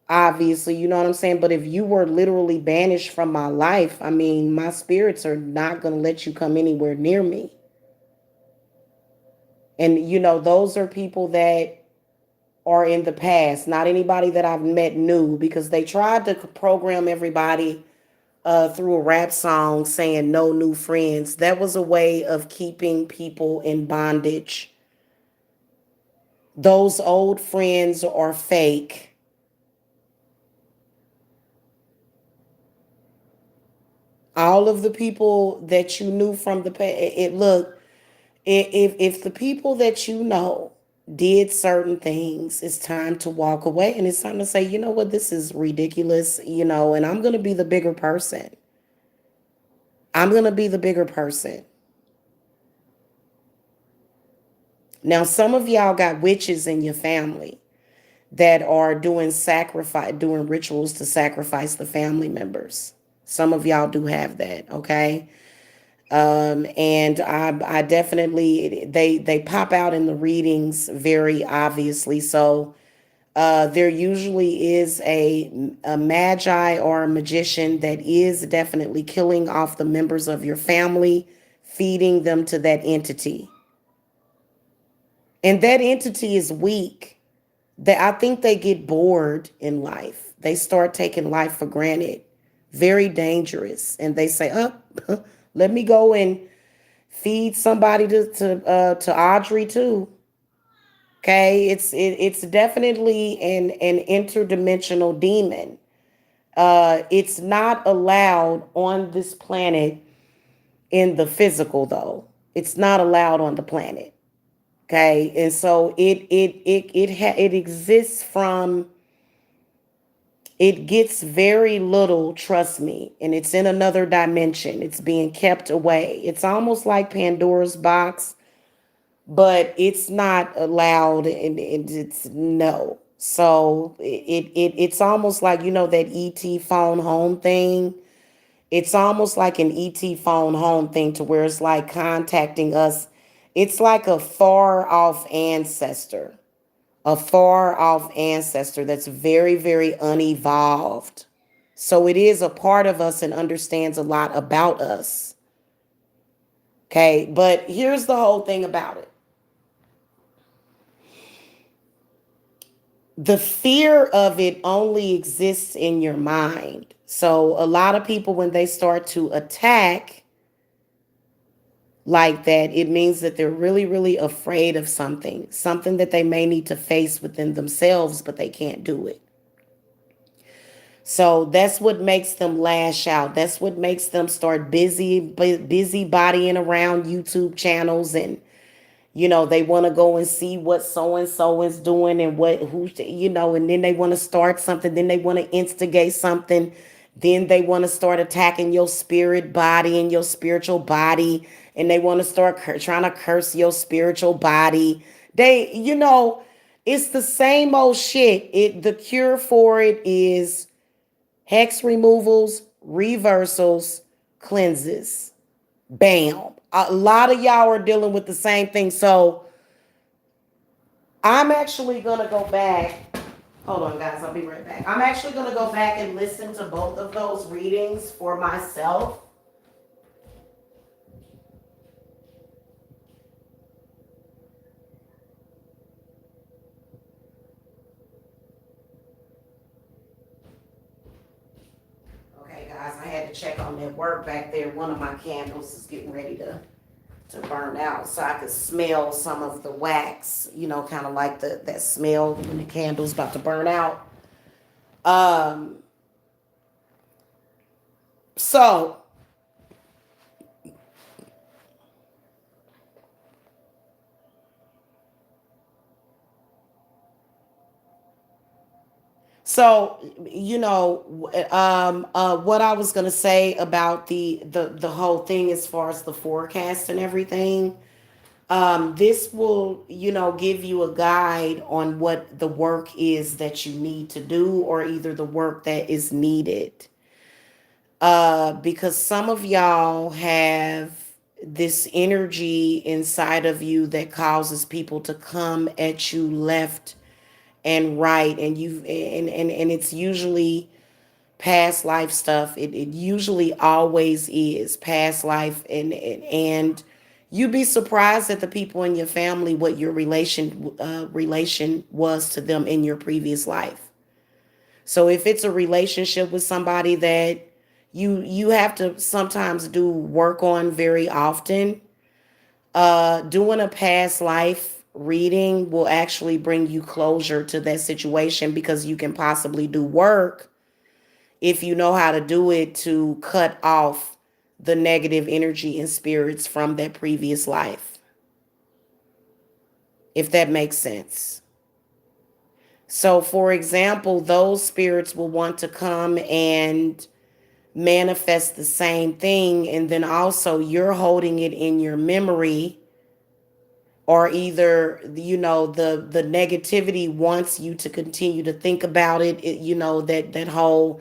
obviously, you know what I'm saying? But if you were literally banished from my life, I mean, my spirits are not going to let you come anywhere near me. And, those are people that are in the past, not anybody that I've met new, because they tried to program everybody through a rap song saying no new friends. That was a way of keeping people in bondage. Those old friends are fake. All of the people that you knew from the past, look, if the people that you know did certain things, it's time to walk away and it's time to say, you know what, this is ridiculous, and I'm going to be the bigger person. I'm going to be the bigger person. Now, some of y'all got witches in your family that are doing rituals to sacrifice the family members. Some of y'all do have that, okay? And I definitely they pop out in the readings very obviously. So there usually is a magi or a magician that is definitely killing off the members of your family, feeding them to that entity. And that entity is weak. I think they get bored in life. They start taking life for granted. Very dangerous. And they say, oh, let me go and feed somebody to Audrey too. Okay, it's definitely an interdimensional demon. It's not allowed on this planet in the physical though. It's not allowed on the planet. Okay, and so it exists from. It gets very little, trust me, and it's in another dimension. It's being kept away. It's almost like Pandora's box, but it's not allowed, and it's no. So it's almost like that ET phone home thing. It's almost like an ET phone home thing to where it's like contacting us. It's like a far off ancestor that's very, very unevolved. So it is a part of us and understands a lot about us. Okay, but here's the whole thing about it. The fear of it only exists in your mind. So a lot of people, when they start to attack like that, it means that they're really, really afraid of something that they may need to face within themselves, but they can't do it. So that's what makes them lash out. That's what makes them start busy bodying around YouTube channels, and they want to go and see what so and so is doing and and then they want to start something, then they want to instigate something, then they want to start attacking your spirit body and your spiritual body, and they want to start trying to curse your spiritual body. It's the same old shit. The cure for it is hex removals, reversals, cleanses. Bam. A lot of y'all are dealing with the same thing. So I'm actually going to go back Hold on, guys. I'll be right back. I'm actually going to go back and listen to both of those readings for myself. Okay, guys, I had to check on that work back there. One of my candles is getting ready to burn out, so I could smell some of the wax. You know, kind of like that smell when the candle's about to burn out. Um, so So, what I was gonna say about the whole thing as far as the forecast and everything, this will, give you a guide on what the work is that you need to do, or either the work that is needed. Because some of y'all have this energy inside of you that causes people to come at you left and right, and it's usually past life stuff. It usually always is past life, and you'd be surprised at the people in your family what your relation was to them in your previous life. So if it's a relationship with somebody that you have to sometimes do work on very often, doing a past life reading will actually bring you closure to that situation, because you can possibly do work if you know how to do it to cut off the negative energy and spirits from that previous life, if that makes sense. So, for example, those spirits will want to come and manifest the same thing, and then also you're holding it in your memory, or either the negativity wants you to continue to think about that whole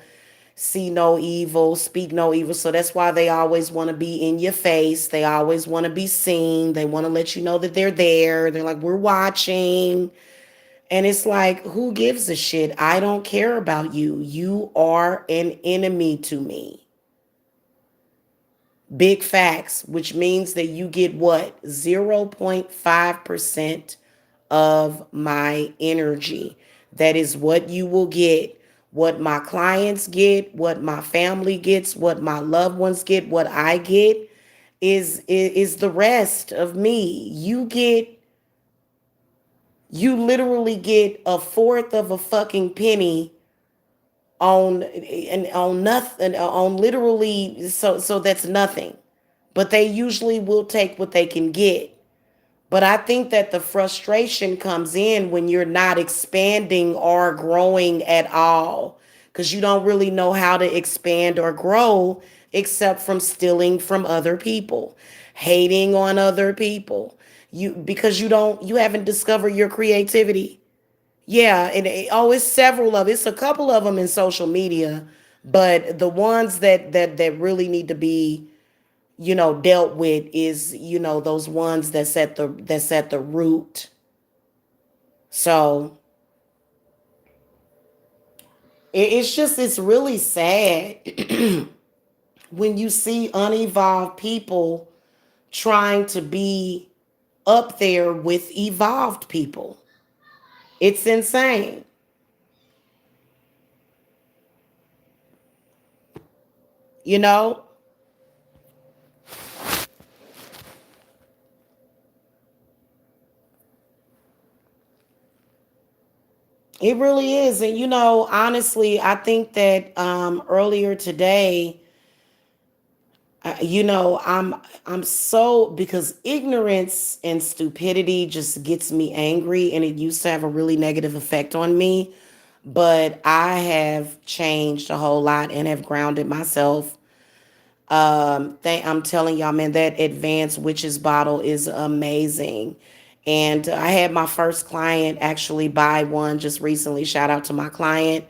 see no evil, speak no evil. So that's why they always want to be in your face. They always want to be seen. They want to let you know that they're there. They're like, we're watching. And it's like, who gives a shit? I don't care about you. You are an enemy to me. Big facts, which means that you get what? 0.5% of my energy. That is what you will get. What my clients get, what my family gets, what my loved ones get, what I get is the rest of me. You literally get a fourth of a fucking penny on nothing, on literally, so that's nothing. But they usually will take what they can get. But I think that the frustration comes in when you're not expanding or growing at all, because you don't really know how to expand or grow except from stealing from other people, hating on other people. Because you haven't discovered your creativity. Yeah, and it's several of it's a couple of them in social media, but the ones that really need to be dealt with is those ones that's at the root. So it's really sad when you see unevolved people trying to be up there with evolved people. It's insane. you know it really is. And honestly, I think that earlier today, I'm so, because ignorance and stupidity just gets me angry, and it used to have a really negative effect on me, but I have changed a whole lot and have grounded myself. I'm telling y'all, man, that advanced witches bottle is amazing. And I had my first client actually buy one just recently. Shout out to my client.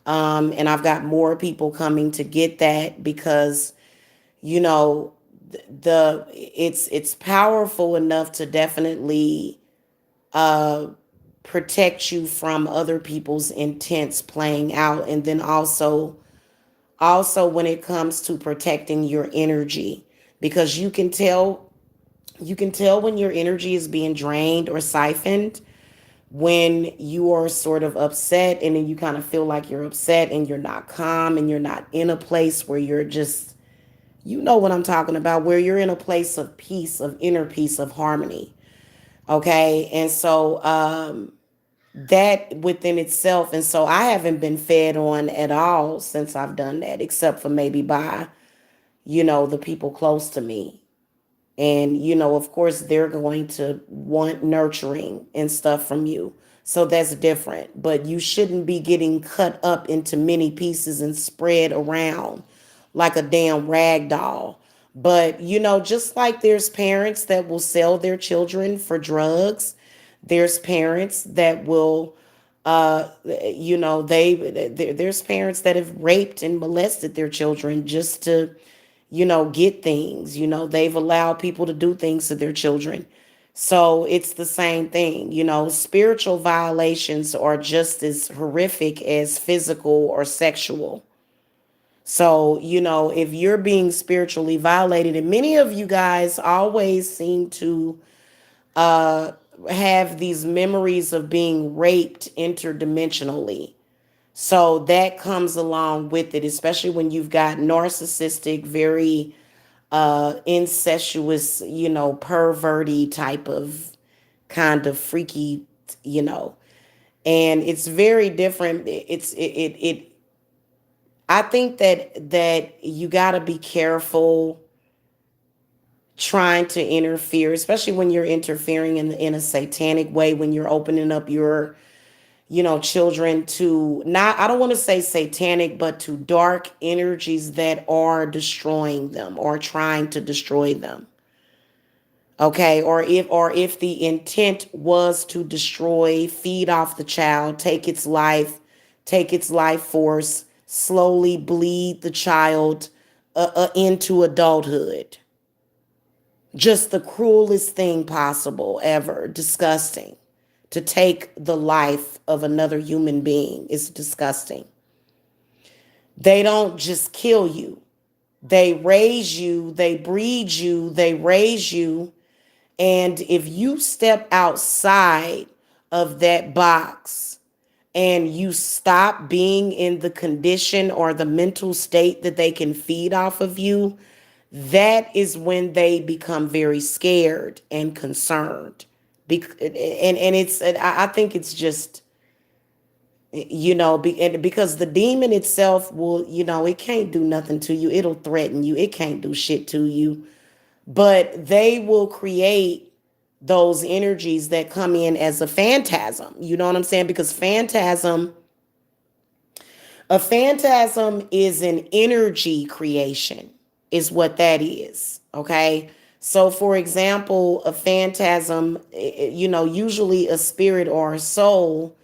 And I've got more people coming to get that, because you know it's powerful enough to definitely protect you from other people's intents playing out. And then also when it comes to protecting your energy, because you can tell when your energy is being drained or siphoned, when you are sort of upset, and then you kind of feel like you're upset and you're not calm and you're not in a place where you're just, you know what I'm talking about, where you're in a place of peace, of inner peace, of harmony. Okay. And so that within itself, and so I haven't been fed on at all since I've done that, except for maybe by, the people close to me. And, of course, they're going to want nurturing and stuff from you. So that's different. But you shouldn't be getting cut up into many pieces and spread around like a damn rag doll. But, just like there's parents that will sell their children for drugs, there's parents that will there's parents that have raped and molested their children just to get things. They've allowed people to do things to their children. So it's the same thing. Spiritual violations are just as horrific as physical or sexual. So, if you're being spiritually violated, and many of you guys always seem to have these memories of being raped interdimensionally. So that comes along with it, especially when you've got narcissistic, very incestuous, perverty type of kind of freaky, you know. And it's very different. I think that you got to be careful trying to interfere, especially when you're interfering in a satanic way, when you're opening up your children to, not, I don't want to say satanic, but to dark energies that are destroying them or trying to destroy them. Okay, or if the intent was to destroy, feed off the child, take its life force, slowly bleed the child into adulthood. Just the cruelest thing possible ever. Disgusting. To take the life of another human being is disgusting. They don't just kill you. They raise you, they breed you, they raise you. And if you step outside of that box and you stop being in the condition or the mental state that they can feed off of you, that is when they become very scared and concerned. And I think it's just, because the demon itself will, it can't do nothing to you. It'll threaten you. It can't do shit to you. But they will create those energies that come in as a phantasm. You know what I'm saying? Because a phantasm is an energy creation, is what that is. Okay. So, for example, a phantasm, usually a spirit or a soul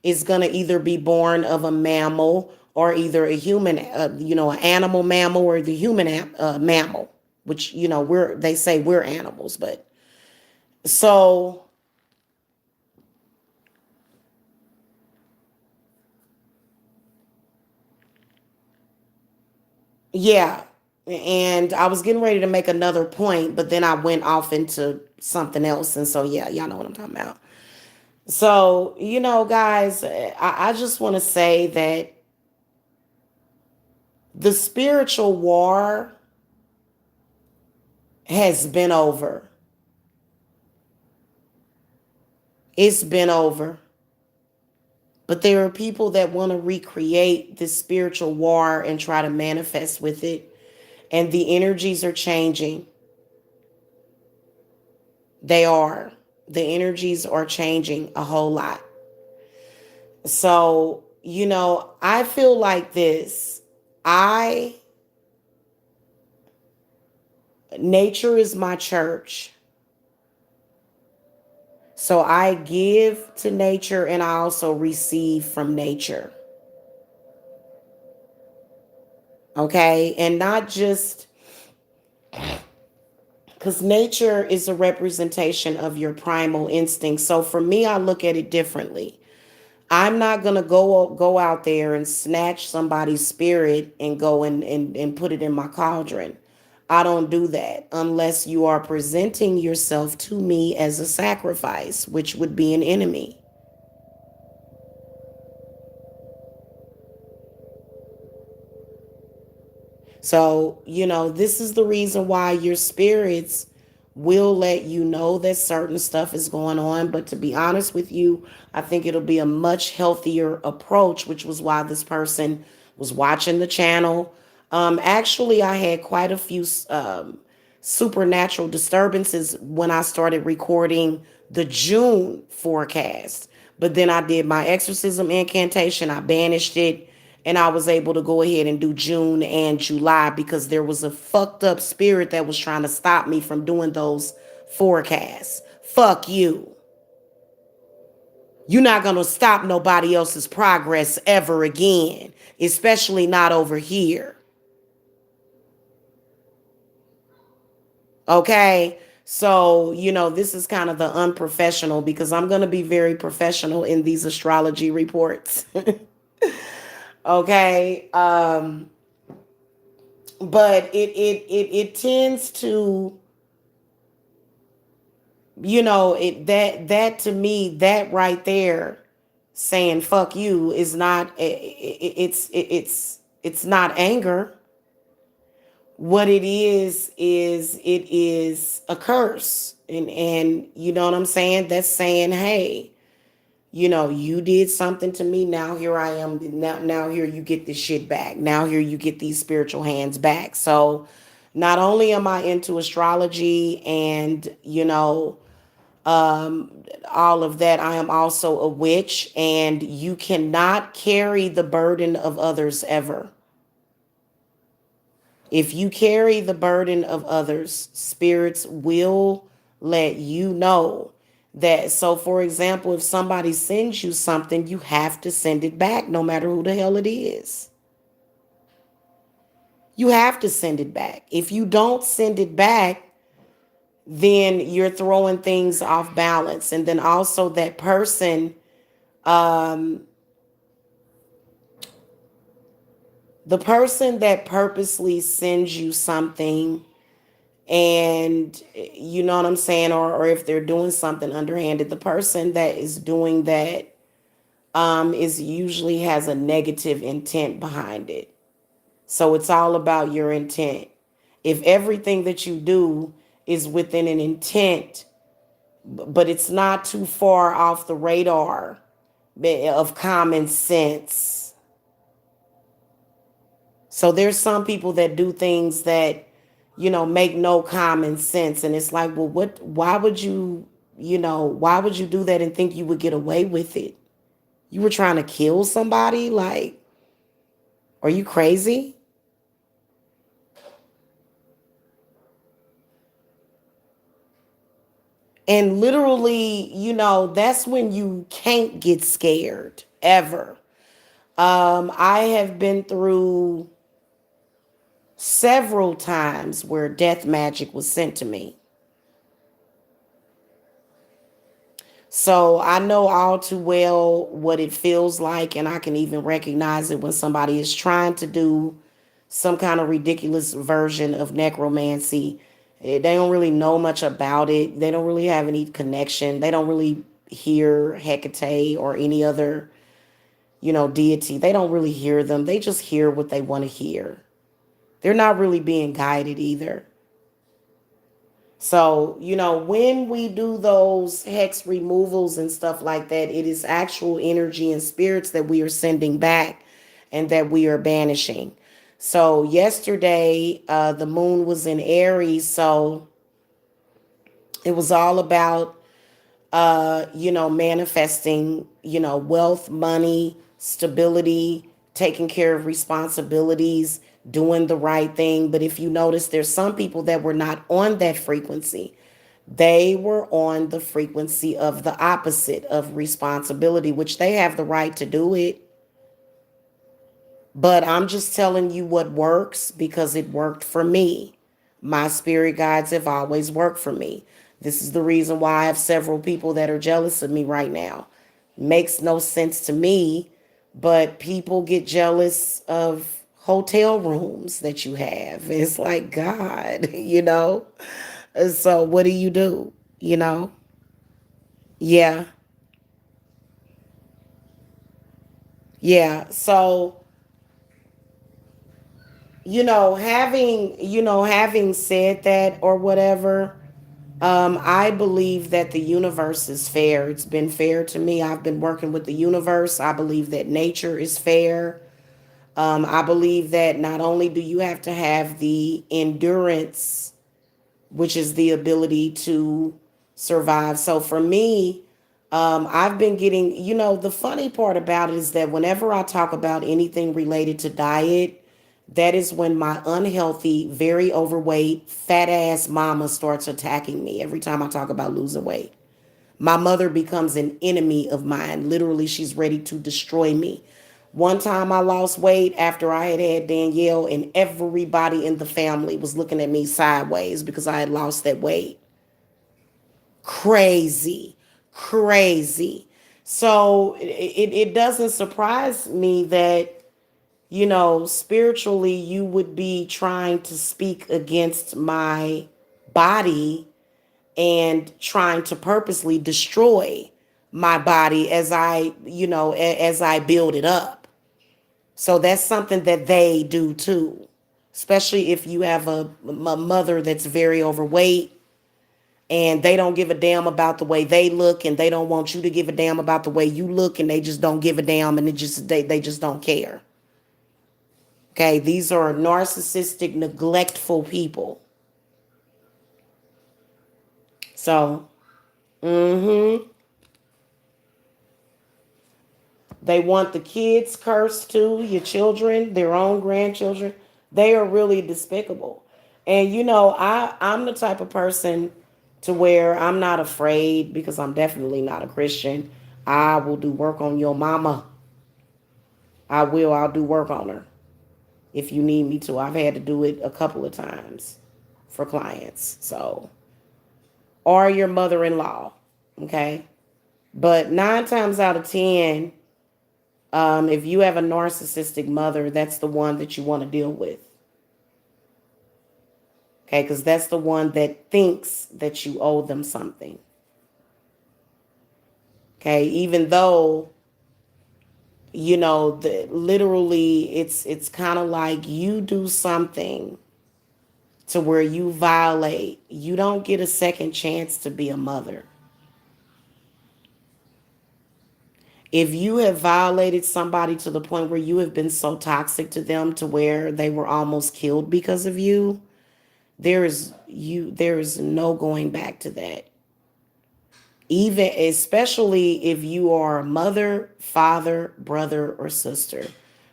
is going to either be born of a mammal or either a human, an animal mammal or the human mammal, which, they say we're animals. But so, yeah. And I was getting ready to make another point, but then I went off into something else. And so, yeah, y'all know what I'm talking about. So, guys, I just want to say that the spiritual war has been over. It's been over. But there are people that want to recreate this spiritual war and try to manifest with it. And the energies are changing. They are. The energies are changing a whole lot. So, I feel like this. I Nature is my church. So I give to nature and I also receive from nature. Okay? And not just Because nature is a representation of your primal instinct. So for me, I look at it differently. I'm not gonna go out there and snatch somebody's spirit and go and put it in my cauldron. I don't do that unless you are presenting yourself to me as a sacrifice, which would be an enemy. So, this is the reason why your spirits will let you know that certain stuff is going on. But to be honest with you, I think it'll be a much healthier approach, which was why this person was watching the channel. Actually, I had quite a few supernatural disturbances when I started recording the June forecast. But then I did my exorcism incantation, I banished it, and I was able to go ahead and do June and July because there was a fucked up spirit that was trying to stop me from doing those forecasts. Fuck you. You're not going to stop nobody else's progress ever again, especially not over here. Okay? So, this is kind of the unprofessional because I'm going to be very professional in these astrology reports. Okay? But it tends to, that to me, that right there, saying fuck you is not, it's not anger. What it is a curse. And you know what I'm saying? That's saying, hey, you did something to me. Now here I am. Now here you get this shit back. Now here you get these spiritual hands back. So not only am I into astrology and, all of that, I am also a witch, and you cannot carry the burden of others ever. If you carry the burden of others, spirits will let you know that. So, for example, if somebody sends you something, you have to send it back no matter who the hell it is. You have to send it back. If you don't send it back, then you're throwing things off balance. And then also, that person, um, the person that purposely sends you something, and you know what I'm saying, or if they're doing something underhanded, the person that is doing that is usually has a negative intent behind it. So it's all about your intent. If everything that you do is within an intent, but it's not too far off the radar of common sense. So there's some people that do things that, make no common sense. And it's like, well, why would why would you do that and think you would get away with it? You were trying to kill somebody? Like, are you crazy? And literally, that's when you can't get scared ever. I have been through several times where death magic was sent to me. So I know all too well what it feels like, and I can even recognize it when somebody is trying to do some kind of ridiculous version of necromancy. They don't really know much about it. They don't really have any connection. They don't really hear Hecate or any other, deity. They don't really hear them. They just hear what they want to hear. They're not really being guided either. So, when we do those hex removals and stuff like that, it is actual energy and spirits that we are sending back and that we are banishing. So, yesterday, the moon was in Aries. So, it was all about, manifesting, wealth, money, stability, taking care of responsibilities, doing the right thing. But if you notice, there's some people that were not on that frequency. They were on the frequency of the opposite of responsibility, which they have the right to do it. But I'm just telling you what works because it worked for me. My spirit guides have always worked for me. This is the reason why I have several people that are jealous of me right now. Makes no sense to me, but people get jealous of hotel rooms that you have. It's like, God, you know? So what do you do? You know? Yeah. Yeah. So, having said that or whatever, I believe that the universe is fair. It's been fair to me. I've been working with the universe. I believe that nature is fair. I believe that not only do you have to have the endurance, which is the ability to survive. So for me, I've been getting, the funny part about it is that whenever I talk about anything related to diet, that is when my unhealthy, very overweight, fat ass mama starts attacking me every time I talk about losing weight. My mother becomes an enemy of mine. Literally, she's ready to destroy me. One time I lost weight after I had had Danielle, and everybody in the family was looking at me sideways because I had lost that weight. Crazy, crazy. So it doesn't surprise me that, spiritually you would be trying to speak against my body and trying to purposely destroy my body as as I build it up. So that's something that they do too, especially if you have a mother that's very overweight and they don't give a damn about the way they look, and they don't want you to give a damn about the way you look, and they just don't give a damn, and they just don't care. Okay, these are narcissistic, neglectful people. So, they want the kids cursed too, your children, their own grandchildren. They are really despicable. And I'm the type of person to where I'm not afraid, because I'm definitely not a Christian. I will do work on your mama. I'll do work on her if you need me to. I've had to do it a couple of times for clients. So, or your mother-in-law. Okay. But 9 times out of 10, if you have a narcissistic mother, that's the one that you want to deal with. Okay, because that's the one that thinks that you owe them something. Okay, even though literally it's kind of like you do something to where you violate. You don't get a second chance to be a mother. If you have violated somebody to the point where you have been so toxic to them to where they were almost killed because of you, there is no going back to that. Even especially if you are a mother, father, brother, or sister,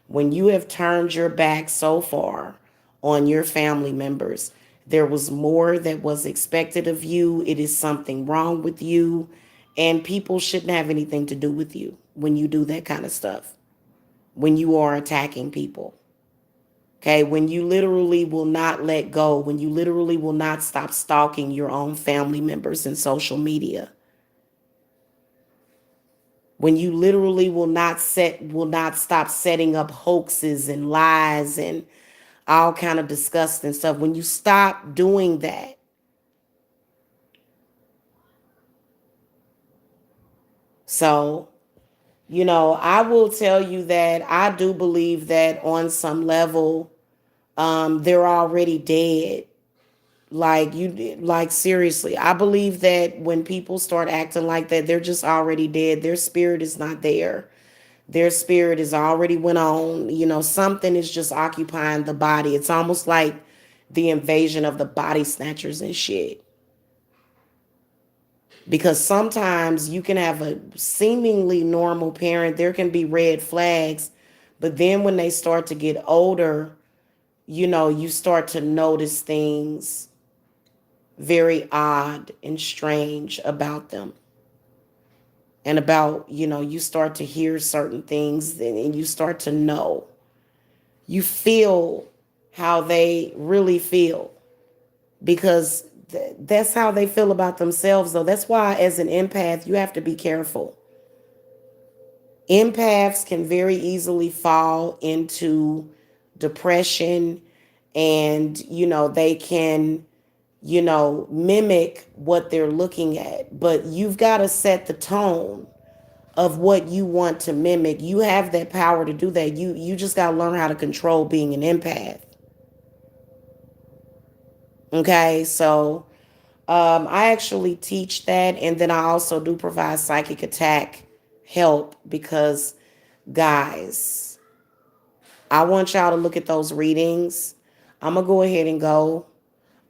when you have turned your back so far on your family members, there was more that was expected of you. It is something wrong with you, and people shouldn't have anything to do with you when you do that kind of stuff, when you are attacking people. Okay, when you literally will not let go, when you literally will not stop stalking your own family members in social media, when you literally will not stop setting up hoaxes and lies and all kind of disgusting stuff. When you stop doing that, so I will tell you that I do believe that on some level, they're already dead. Like seriously, I believe that when people start acting like that, they're just already dead. Their spirit is not there. Their spirit is already went on. Something is just occupying the body. It's almost like the invasion of the body snatchers and shit. Because sometimes you can have a seemingly normal parent, there can be red flags, but then when they start to get older, you start to notice things very odd and strange about them. And about, you start to hear certain things, and you start to know. You feel how they really feel. because that's how they feel about themselves, though. That's why, as an empath, you have to be careful. Empaths can very easily fall into depression, and they can mimic what they're looking at, but you've got to set the tone of what you want to mimic. You have that power to do that. You just got to learn how to control being an empath. Okay, so I actually teach that, and then I also do provide psychic attack help because, guys, I want y'all to look at those readings. I'm gonna go ahead and go.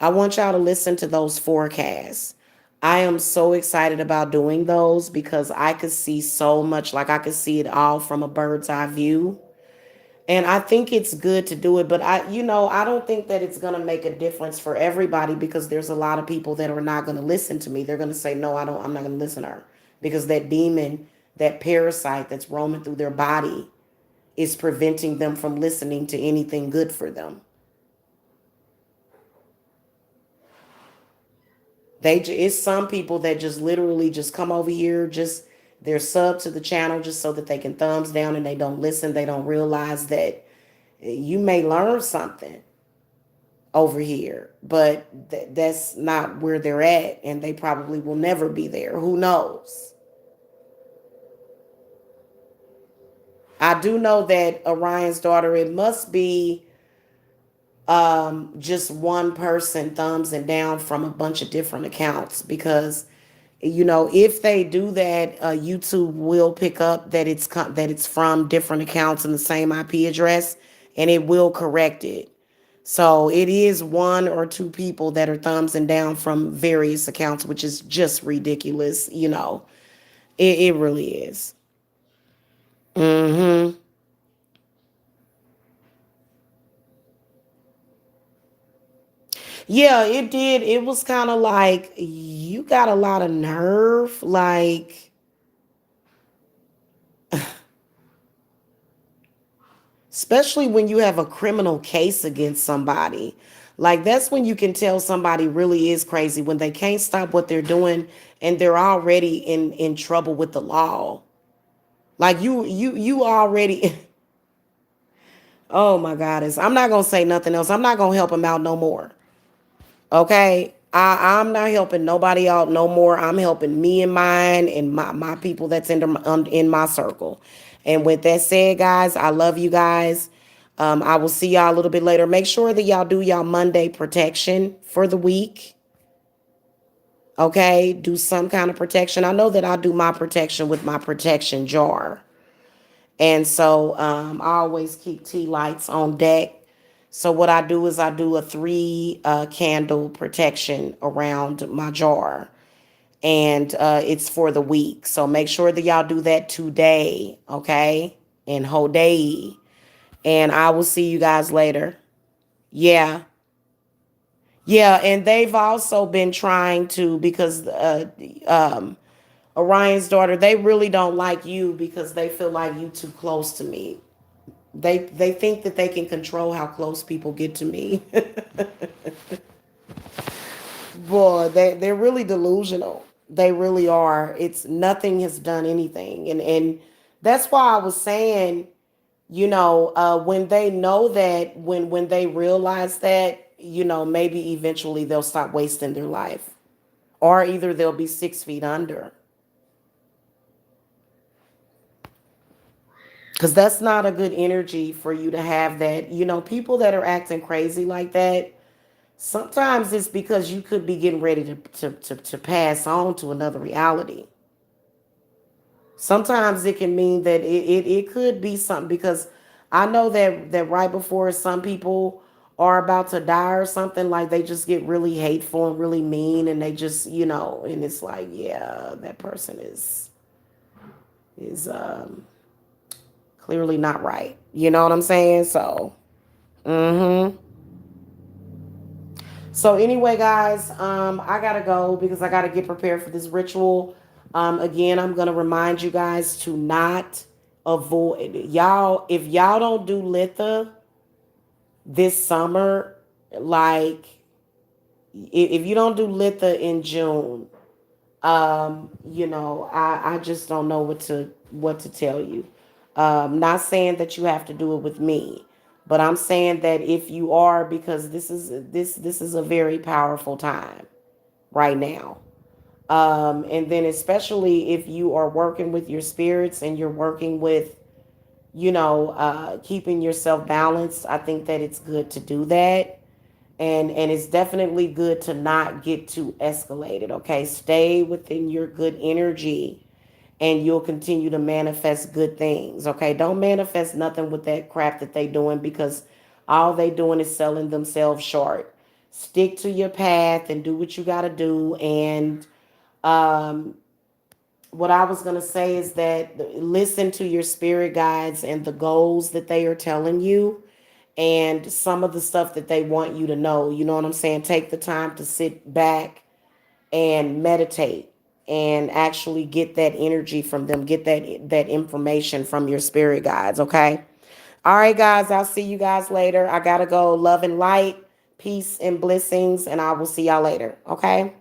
I want y'all to listen to those forecasts. I am so excited about doing those because I could see so much, like I could see it all from a bird's eye view. And I think it's good to do it, but I don't think that it's going to make a difference for everybody because there's a lot of people that are not going to listen to me. They're going to say, "No, I'm not going to listen to her." Because that demon, that parasite that's roaming through their body is preventing them from listening to anything good for them. It's some people that just literally just come over here, just they're sub to the channel just so that they can thumbs down, and they don't listen. They don't realize that you may learn something over here, but that's not where they're at, and they probably will never be there. Who knows? I do know that Orion's daughter, it must be just one person thumbs and down from a bunch of different accounts, because if they do that, YouTube will pick up that it's from different accounts in the same IP address, and it will correct it. So it is one or two people that are thumbs and down from various accounts, which is just ridiculous. It really is. Hmm. Yeah, it did. It was kind of like you got a lot of nerve, like, especially when you have a criminal case against somebody. Like, that's when you can tell somebody really is crazy, when they can't stop what they're doing and they're already in trouble with the law. Like, you already oh my goddess. I'm not gonna say nothing else. I'm not gonna help him out no more. Okay? I'm not helping nobody out no more. I'm helping me and mine and my people that's in my circle. And with that said, guys, I love you guys. I will see y'all a little bit later. Make sure that y'all do y'all Monday protection for the week. Okay? Do some kind of protection. I know that I do my protection with my protection jar. And so I always keep tea lights on deck. So what I do is I do a three candle protection around my jar. And it's for the week. So make sure that y'all do that today, okay? And whole day. And I will see you guys later. Yeah. Yeah, and they've also been trying to, because Orion's daughter, they really don't like you because they feel like you too close to me. They think that they can control how close people get to me. Boy, they're really delusional. They really are. It's nothing has done anything. And that's why I was saying, when they know that, when they realize that, maybe eventually they'll stop wasting their life. Or either they'll be 6 feet under. Because that's not a good energy for you to have that. People that are acting crazy like that, sometimes it's because you could be getting ready to pass on to another reality. Sometimes it can mean that it could be something, because I know that right before some people are about to die or something, like they just get really hateful and really mean, and they just, and it's like, yeah, that person is clearly not right. You know what I'm saying? So, mm-hmm. So anyway, guys, I gotta go because I gotta get prepared for this ritual. Again, I'm gonna remind you guys to not avoid y'all. If y'all don't do Litha this summer, like, If you don't do Litha in June, I just don't know what to tell you. Not saying that you have to do it with me, but I'm saying that if you are, because this is a very powerful time right now. And then especially if you are working with your spirits and you're working with, keeping yourself balanced, I think that it's good to do that. And it's definitely good to not get too escalated. Okay, stay within your good energy, and you'll continue to manifest good things. Okay, don't manifest nothing with that crap that they doing, because all they doing is selling themselves short. Stick to your path and do what you got to do. And um, what I was going to say is that listen to your spirit guides and the goals that they are telling you, and some of the stuff that they want you to know. You know what I'm saying? Take the time to sit back and meditate and actually get that energy from them. Get that information from your spirit guides, okay? All right, guys, I'll see you guys later. I got to go. Love and light, peace and blessings, and I will see y'all later, okay?